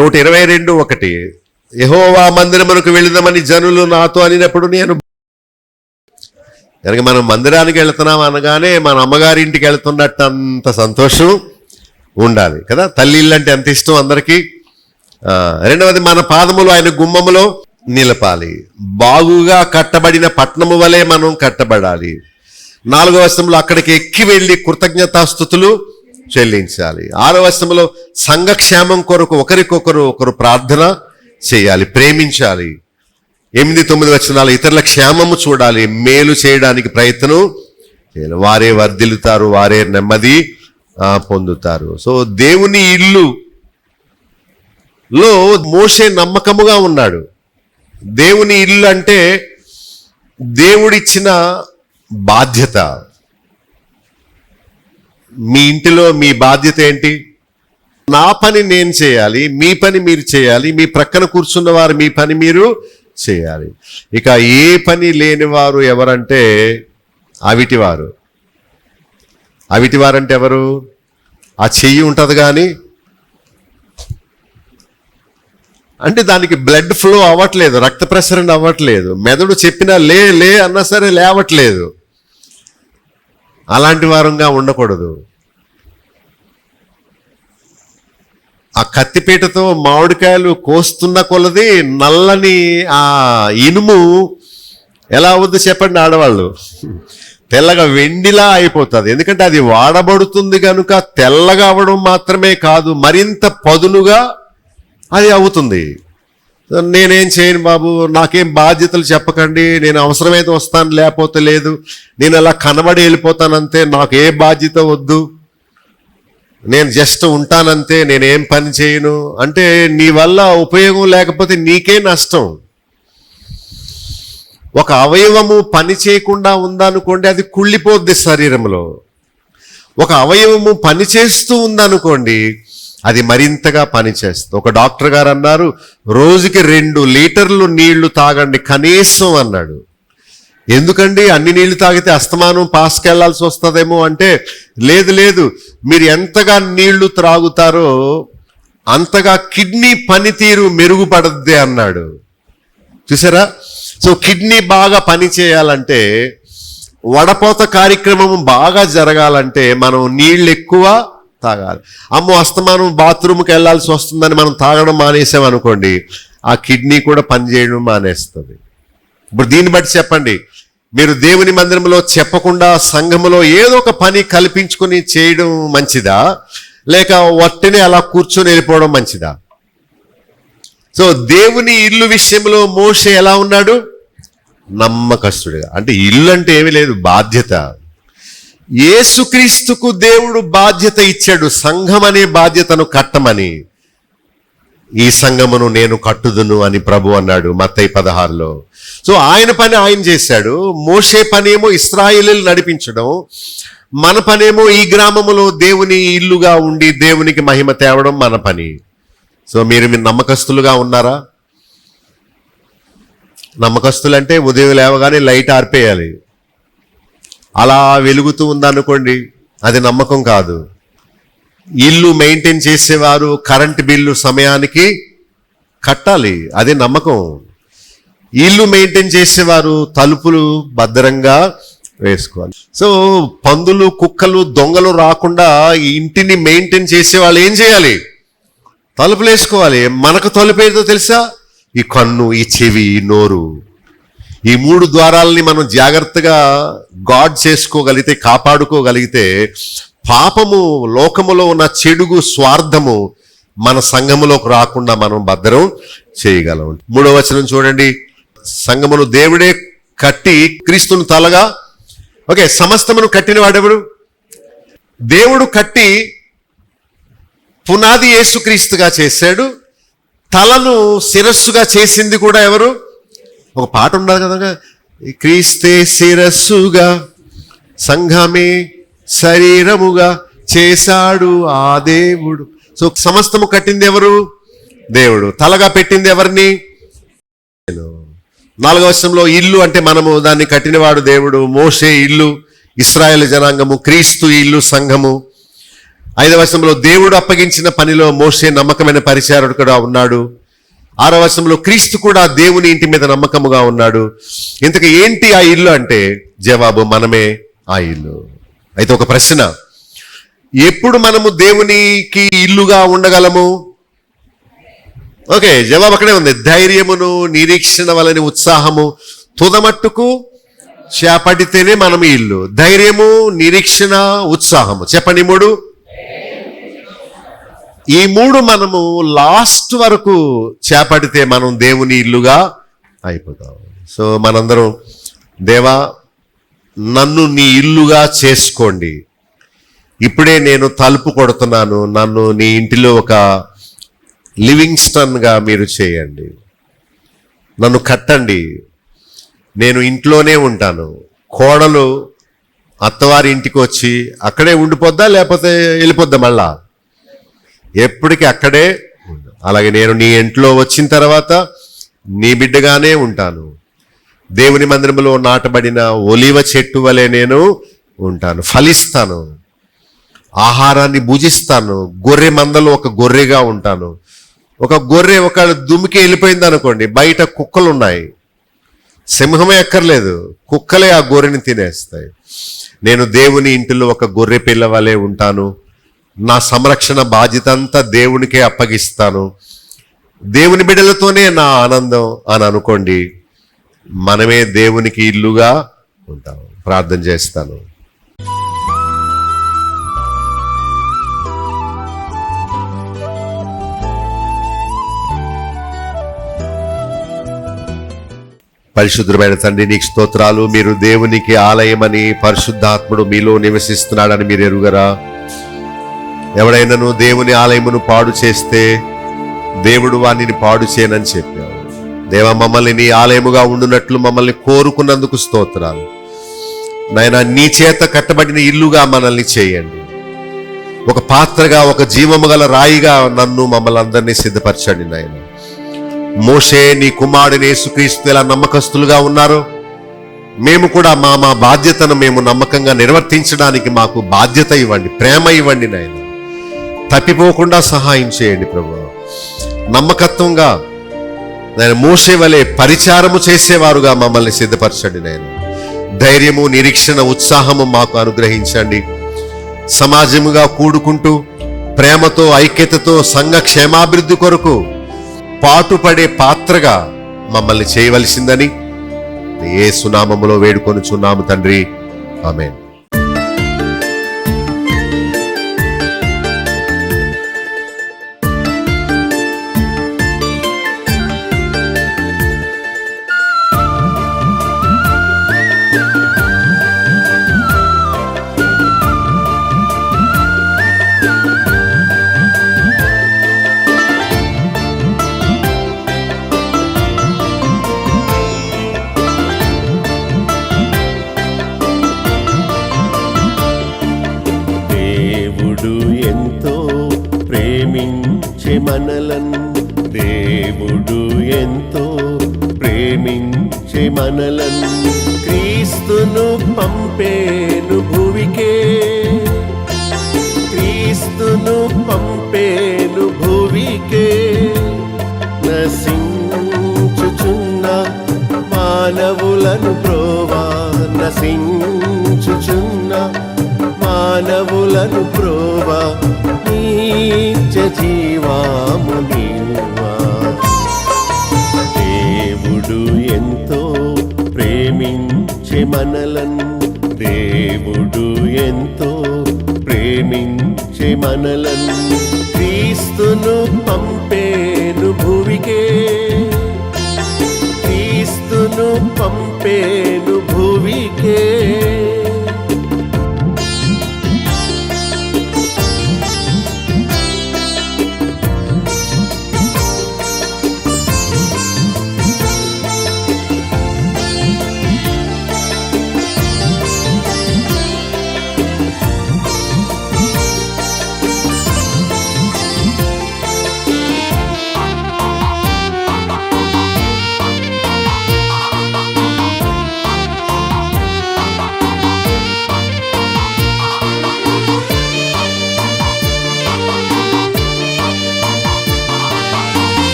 122:1. యెహోవా మందిరమునకు వెళదామని జనులు నాతో అనినప్పుడు నేను. కనుక మనం మందిరానికి వెళ్తున్నాం అనగానే మన అమ్మగారి ఇంటికి వెళ్తున్నట్టు అంత సంతోషం ఉండాలి కదా. తల్లి ఇల్లు అంటే ఎంత ఇష్టం అందరికీ. రెండవది, మన పాదములు ఆయన గుమ్మములో నిలపాలి. బాగుగా కట్టబడిన పట్టణము వలె మనం కట్టబడాలి. 4వ వచనంలో అక్కడికి ఎక్కి వెళ్ళి కృతజ్ఞతాస్తుతులు చెల్లించాలి. 6వ వచనంలో సంఘక్షేమం కొరకు ఒకరు ప్రార్థన చేయాలి, ప్రేమించాలి. 8-9 వచనాలు ఇతరుల క్షేమము చూడాలి, మేలు చేయడానికి ప్రయత్నం చేయాలి. వారే వర్ధిల్లుతారు, వారే నెమ్మది పొందుతారు. సో దేవుని ఇల్లులో మోషే నమ్మకముగా ఉన్నాడు. దేవుని ఇల్లు అంటే దేవుడిచ్చిన బాధ్యత. మీ ఇంటిలో మీ బాధ్యత ఏంటి? నా పని నేను చేయాలి, మీ పని మీరు చేయాలి, మీ ప్రక్కన కూర్చున్న వారు మీ పని మీరు చేయాలి. ఇక ఏ పని లేని వారు ఎవరంటే అవిటివారు. అవిటివారంటే ఎవరు? ఆ చెయ్యి ఉంటుంది కానీ అంటే దానికి బ్లడ్ ఫ్లో అవ్వట్లేదు, రక్త ప్రసరణ అవ్వట్లేదు, మెదడు చెప్పినా లే అన్నా సరే లేవట్లేదు. అలాంటి వారంగా ఉండకూడదు. ఆ కత్తిపీటతో మామిడికాయలు కోస్తున్న కొలది నల్లని ఆ ఇనుము ఎలా అవుద్ది చెప్పండి, ఆడవాళ్ళు తెల్లగా వెండిలా అయిపోతుంది. ఎందుకంటే అది వాడబడుతుంది కనుక తెల్లగా అవ్వడం మాత్రమే కాదు, మరింత పదునుగా అది అవుతుంది. నేనేం చేయను బాబు, నాకేం బాధ్యతలు చెప్పకండి, నేను అవసరమైతే వస్తాను లేకపోతే లేదు, నేను అలా కనబడి వెళ్ళిపోతానంతే, నాకు ఏ బాధ్యత వద్దు, నేను జస్ట్ ఉంటానంతే, నేనేం పని చేయను అంటే నీ వల్ల ఉపయోగం లేకపోతే నీకే నష్టం. ఒక అవయవము పని చేయకుండా ఉందనుకోండి, అది కుళ్ళిపోద్ది శరీరంలో. ఒక అవయవము పని చేస్తూ ఉందనుకోండి, అది మరింతగా పనిచేస్తుంది. ఒక డాక్టర్ గారు అన్నారు, రోజుకి 2 లీటర్లు నీళ్లు తాగండి కనీసం అన్నాడు. ఎందుకండి అన్ని నీళ్లు తాగితే అస్తమానం పాస్కి వెళ్లాల్సి వస్తుందేమో అంటే, లేదు మీరు ఎంతగా నీళ్లు త్రాగుతారో అంతగా కిడ్నీ పనితీరు మెరుగుపడద్ది అన్నాడు. చూసారా? సో కిడ్నీ బాగా పని చేయాలంటే, వడపోత కార్యక్రమం బాగా జరగాలంటే మనం నీళ్ళు ఎక్కువ తాగాలి. అమ్మో అస్తమానం బాత్రూమ్కి వెళ్లాల్సి వస్తుందని మనం తాగడం మానేసామనుకోండి, ఆ కిడ్నీ కూడా పనిచేయడం మానేస్తుంది. ఇప్పుడు దీన్ని బట్టి చెప్పండి, మీరు దేవుని మందిరంలో చెప్పకుండా సంఘములో ఏదో ఒక పని కల్పించుకొని చేయడం మంచిదా, లేక వట్టిని అలా కూర్చొని వెళ్ళిపోవడం మంచిదా? సో దేవుని ఇల్లు విషయంలో మోషే ఎలా ఉన్నాడు? నమ్మకస్తుడిగా. అంటే ఇల్లు అంటే ఏమీ లేదు, బాధ్యత. యేసుక్రీస్తుకు దేవుడు బాధ్యత ఇచ్చాడు, సంఘం అనే బాధ్యతను కట్టమని. ఈ సంఘమును నేను కట్టుదును అని ప్రభు అన్నాడు మత్తయి 16లో. సో ఆయన పని ఆయన చేశాడు. మోషే పనేమో ఇశ్రాయేలీయులు నడిపించడం, మన పనేమో ఈ గ్రామములో దేవుని ఇల్లుగా ఉండి దేవునికి మహిమ తేవడం మన పని. సో మీరు నమ్మకస్తులుగా ఉన్నారా? నమ్మకస్తులంటే ఉదయం లేవగానే లైట్ ఆర్పేయాలి, అలా వెలుగుతూ ఉందనుకోండి, అది నమ్మకం కాదు. ఇల్లు మెయింటైన్ చేసేవారు కరెంట్ బిల్లు సమయానికి కట్టాలి, అది నమ్మకం. ఇల్లు మెయింటైన్ చేసేవారు తలుపులు భద్రంగా వేసుకోవాలి. సో పందులు, కుక్కలు, దొంగలు రాకుండా ఈ ఇంటిని మెయింటైన్ చేసే వాళ్ళు ఏం చేయాలి? తలుపులు వేసుకోవాలి. మనకు తలుపు ఏదో తెలుసా? ఈ కన్ను, ఈ చెవి, ఈ నోరు, ఈ 3 ద్వారాలని మనం జాగ్రత్తగా గాడ్ చేసుకోగలిగితే, కాపాడుకోగలిగితే, పాపము, లోకములో ఉన్న చెడుగు, స్వార్థము మన సంఘములోకి రాకుండా మనం భద్రం చేయగలం. 3వ వచనం చూడండి. సంఘమును దేవుడే కట్టి క్రీస్తును తలగా, ఓకే, సమస్తమును కట్టిన వాడెవడు? దేవుడు కట్టి పునాది యేసుక్రీస్తుగా చేశాడు. తలను శిరస్సుగా చేసింది కూడా ఎవరు? ఒక పాట ఉండదు కదా, క్రీస్తే శిరస్సుగా సంఘమే శరీరముగా చేశాడు ఆ దేవుడు. సో సమస్తము కట్టింది ఎవరు? దేవుడు. తలగా పెట్టింది ఎవరిని? 4వ వచనంలో ఇల్లు అంటే మనము దాన్ని కట్టినవాడు దేవుడు. మోషే ఇల్లు, ఇశ్రాయేలు జనాంగము, క్రీస్తు ఇల్లు సంఘము. 5వ వచనంలో దేవుడు అప్పగించిన పనిలో మోషే నమ్మకమైన పరిచారకుడుగా ఉన్నాడు. 6వ వచనంలో క్రీస్తు కూడా దేవుని ఇంటి మీద నమ్మకముగా ఉన్నాడు. ఇంతకు ఏంటి ఆ ఇల్లు అంటే జవాబు మనమే ఆ ఇల్లు. అయితే ఒక ప్రశ్న, ఎప్పుడు మనము దేవునికి ఇల్లుగా ఉండగలము? ఓకే, జవాబు అక్కడే ఉంది. ధైర్యమును, నిరీక్షణ వలని ఉత్సాహము తుదమట్టుకు చేపడితేనే మనం ఇల్లు. ధైర్యము, నిరీక్షణ, ఉత్సాహము. చెప్పండి 3. ఈ 3 మనము లాస్ట్ వరకు చేపడితే మనం దేవుని ఇల్లుగా అయిపోతాం. సో మనందరం, దేవా నన్ను నీ ఇల్లుగా చేసుకోండి, ఇప్పుడే నేను తలుపు కొడుతున్నాను, నన్ను నీ ఇంటిలో ఒక లివింగ్స్టన్గా మీరు చేయండి, నన్ను కట్టండి, నేను ఇంట్లోనే ఉంటాను. కోడలు అత్తవారి ఇంటికి వచ్చి అక్కడే ఉండిపోద్దా లేకపోతే వెళ్ళిపోద్దా? మళ్ళా ఎప్పటికీ అక్కడే. అలాగే నేను నీ ఇంట్లో వచ్చిన తర్వాత నీ బిడ్డగానే ఉంటాను. దేవుని మందిరంలో నాటబడిన ఒలివ చెట్టు వలె నేను ఉంటాను, ఫలిస్తాను, ఆహారాన్ని భుజిస్తాను. గొర్రె మందలో ఒక గొర్రెగా ఉంటాను. ఒక గొర్రె ఒక దుమికి వెళ్ళిపోయింది అనుకోండి, బయట కుక్కలు ఉన్నాయి, సింహమే ఎక్కర్లేదు, కుక్కలే ఆ గొర్రెని తినేస్తాయి. నేను దేవుని ఇంటిలో ఒక గొర్రె పిల్ల వలె ఉంటాను. నా సంరక్షణ బాధ్యత అంతా దేవునికే అప్పగిస్తాను. దేవుని బిడ్డలతోనే నా ఆనందం అని అనుకోండి, మనమే దేవునికి ఇల్లుగా ఉంటాం. ప్రార్థన చేస్తాను. పరిశుద్ధమైన తండ్రి, నీకు స్తోత్రాలు. మీరు దేవునికి ఆలయమని, పరిశుద్ధాత్ముడు మీలో నివసిస్తున్నాడని మీరు ఎరుగరా? ఎవడైనాను దేవుని ఆలయమును పాడు చేస్తే దేవుడు వానిని పాడు చేయనని చెప్పావు. దేవా, మమ్మల్ని నీ ఆలయముగా ఉండునట్లు మమ్మల్ని కోరుకున్నందుకు స్తోత్రాలు. నాయనా, నీ చేత కట్టబడిన ఇల్లుగా మనల్ని చేయండి. ఒక పాత్రగా, ఒక జీవము గల రాయిగా నన్ను, మమ్మల్ని అందరినీ సిద్ధపరచండి నాయన. మోషే నీ కుమారుని యేసుక్రీస్తు ఎలా నమ్మకస్తులుగా ఉన్నారో, మేము కూడా మా బాధ్యతను మేము నమ్మకంగా నిర్వర్తించడానికి మాకు బాధ్యత ఇవ్వండి, ప్రేమ ఇవ్వండి నాయన. తప్పిపోకుండా సహాయం చేయండి ప్రభువా. నమ్మకత్వంగా నేను మోషే వలె పరిచారము చేసేవారుగా మమ్మల్ని సిద్ధపరచండి నాయన. ధైర్యము, నిరీక్షణ, ఉత్సాహము మాకు అనుగ్రహించండి. సమాజముగా కూడుకుంటూ ప్రేమతో, ఐక్యతతో సంఘ క్షేమాభివృద్ధి కొరకు పాటుపడే పాత్రగా మమ్మల్ని చేయవలసిందని యేసు నామములో వేడుకొనుచున్నాము తండ్రి, ఆమేన్. మనలన్ దేవుడు ఎంతో ప్రేమించే మనలన్ క్రీస్తును పంపేను భువికే క్రీస్తును పంపేను భువికే నశించుచున్న మానవులను ప్రోవా నశించుచున్న మానవులను ప్రోవా నిత్య జీవాము నీవా దేవుడు ఎంతో ప్రేమించే మనలన్ దేవుడు ఎంతో ప్రేమించే మనలన్ క్రీస్తును పంపేను భువికే క్రీస్తును పంపేను భువికే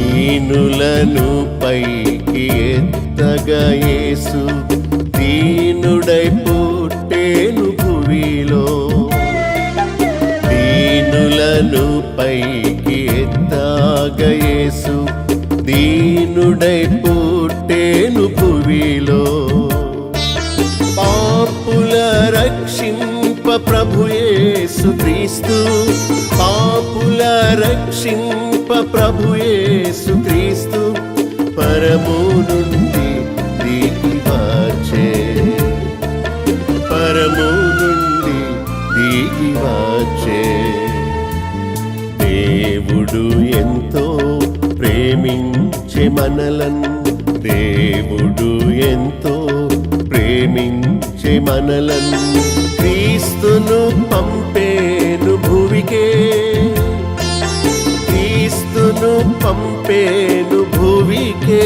దీనులను పైకి ఎత్తగా యేసు దీనుడై పుట్టేను భువిలో దీనులను పైకి ఎత్తగా యేసు దీనుడై పుట్టేను భువిలో పాపుల రక్షింప ప్రభు యేసు క్రీస్తు పాపుల రక్షింప ప్రభు యేసు క్రీస్తు పరము నుండి దిగి వచ్చే పరము నుండి దిగి వచ్చే దేవుడు ఎంతో ప్రేమించే మనలన్ దేవుడు ఎంతో ప్రేమించే మనలన్ క్రీస్తును పంపేను భువికే క్రీస్తును పంపేను భువికే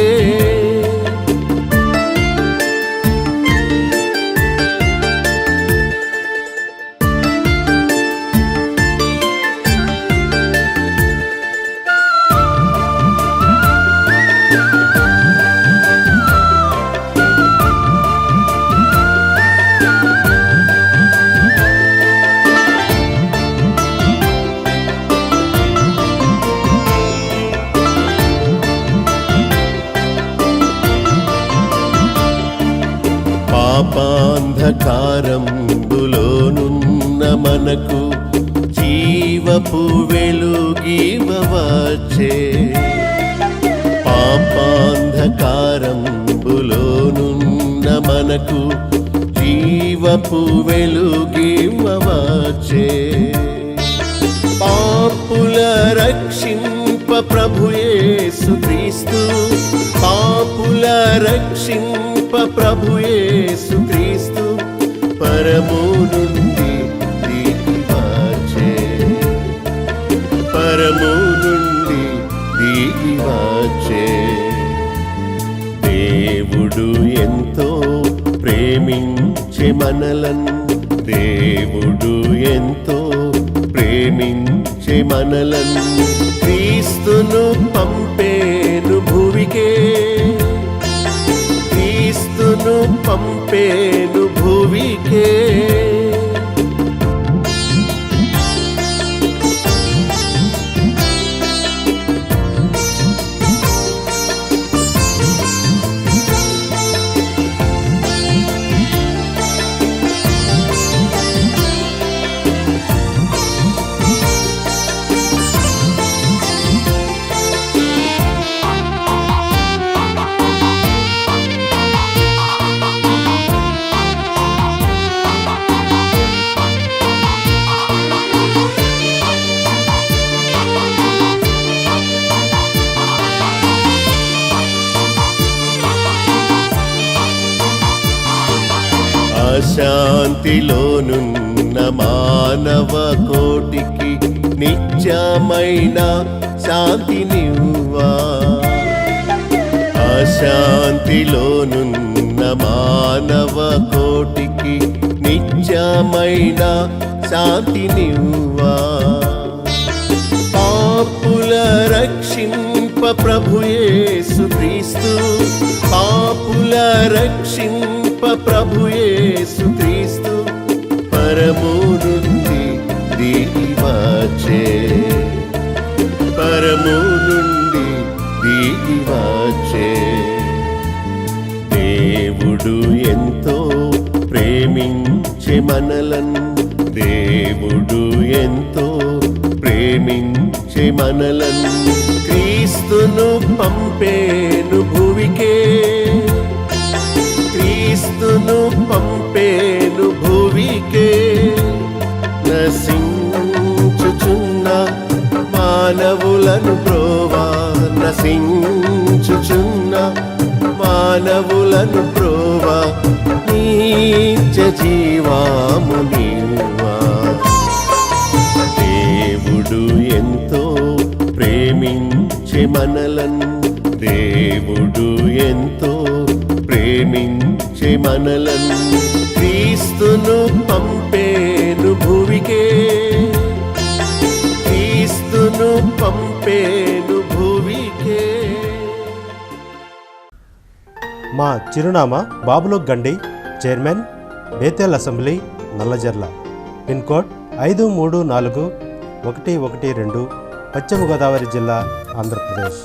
పాపాంధకారంబులోనున్న మనకు జీవపు వెలుగివవచ్చే పాపాంధకారంబులోనున్న మనకు జీవపు వెలుగివవచ్చే పాపుల రక్షింప ప్రభు యేసు క్రీస్తు పాపుల రక్షింప ప్రభు యేసు క్రీస్తు పరము నుండి దిగి వచ్చే పరము నుండి దిగి వచ్చే దేవుడు ఎంతో ప్రేమించే మనలన్ దేవుడు ఎంతో ప్రేమించే మనలన్ క్రీస్తును పంపేను భువికే క్రీస్తును పంపేను భువికే శాంతిలోనున్న మానవ కోటికి నిత్యమైన శాంతినివ్వా. అశాంతిలోనున్న మానవ కోటికి నిత్యమైన శాంతినివ్వా. పాపుల రక్షింప ప్రభు యేసు క్రీస్తు, పాపుల రక్షింప ప్రభు యేసు క్రీస్తు పరము నుండి దిగి వచ్చే, పరము నుండి దిగి వచ్చే. దేవుడు ఎంతో ప్రేమించే మనలను, దేవుడు ఎంతో ప్రేమించే మనలను క్రీస్తును పంపేను భువికే, క్రీస్తును పంపేను భువికే. నశించుచున్న మానవులను బ్రోవా, నశించుచున్న మానవులను బ్రోవా, నిత్య జీవాము నీవా. దేవుడు ఎంతో ప్రేమించే మనలను, దేవుడు ఎంతో ప్రేమించే మనలను క్రీస్తును పంపేను భువికే, క్రీస్తును పంపేను భువికే. మా చిరునామా బాబులోక్ గండి, chairman, Bethel assembly, Nallajerla. Pin code 534112, పశ్చిమ గోదావరి జిల్లా, ఆంధ్రప్రదేశ్.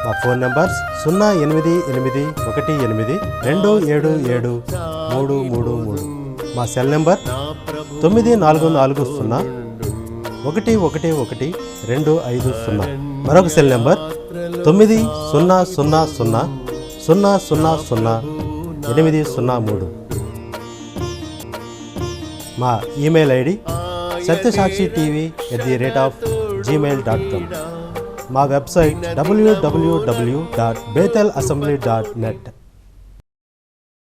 మా ఫోన్ నంబర్స్ 08818277333. మా సెల్ నెంబర్ 9440111250. మరొక సెల్ నెంబర్ 9000000803. మా ఈమెయిల్ ఐడి satysakshiTV@gmail.com. మా వెబ్సైట్ www.bethelassembly.net.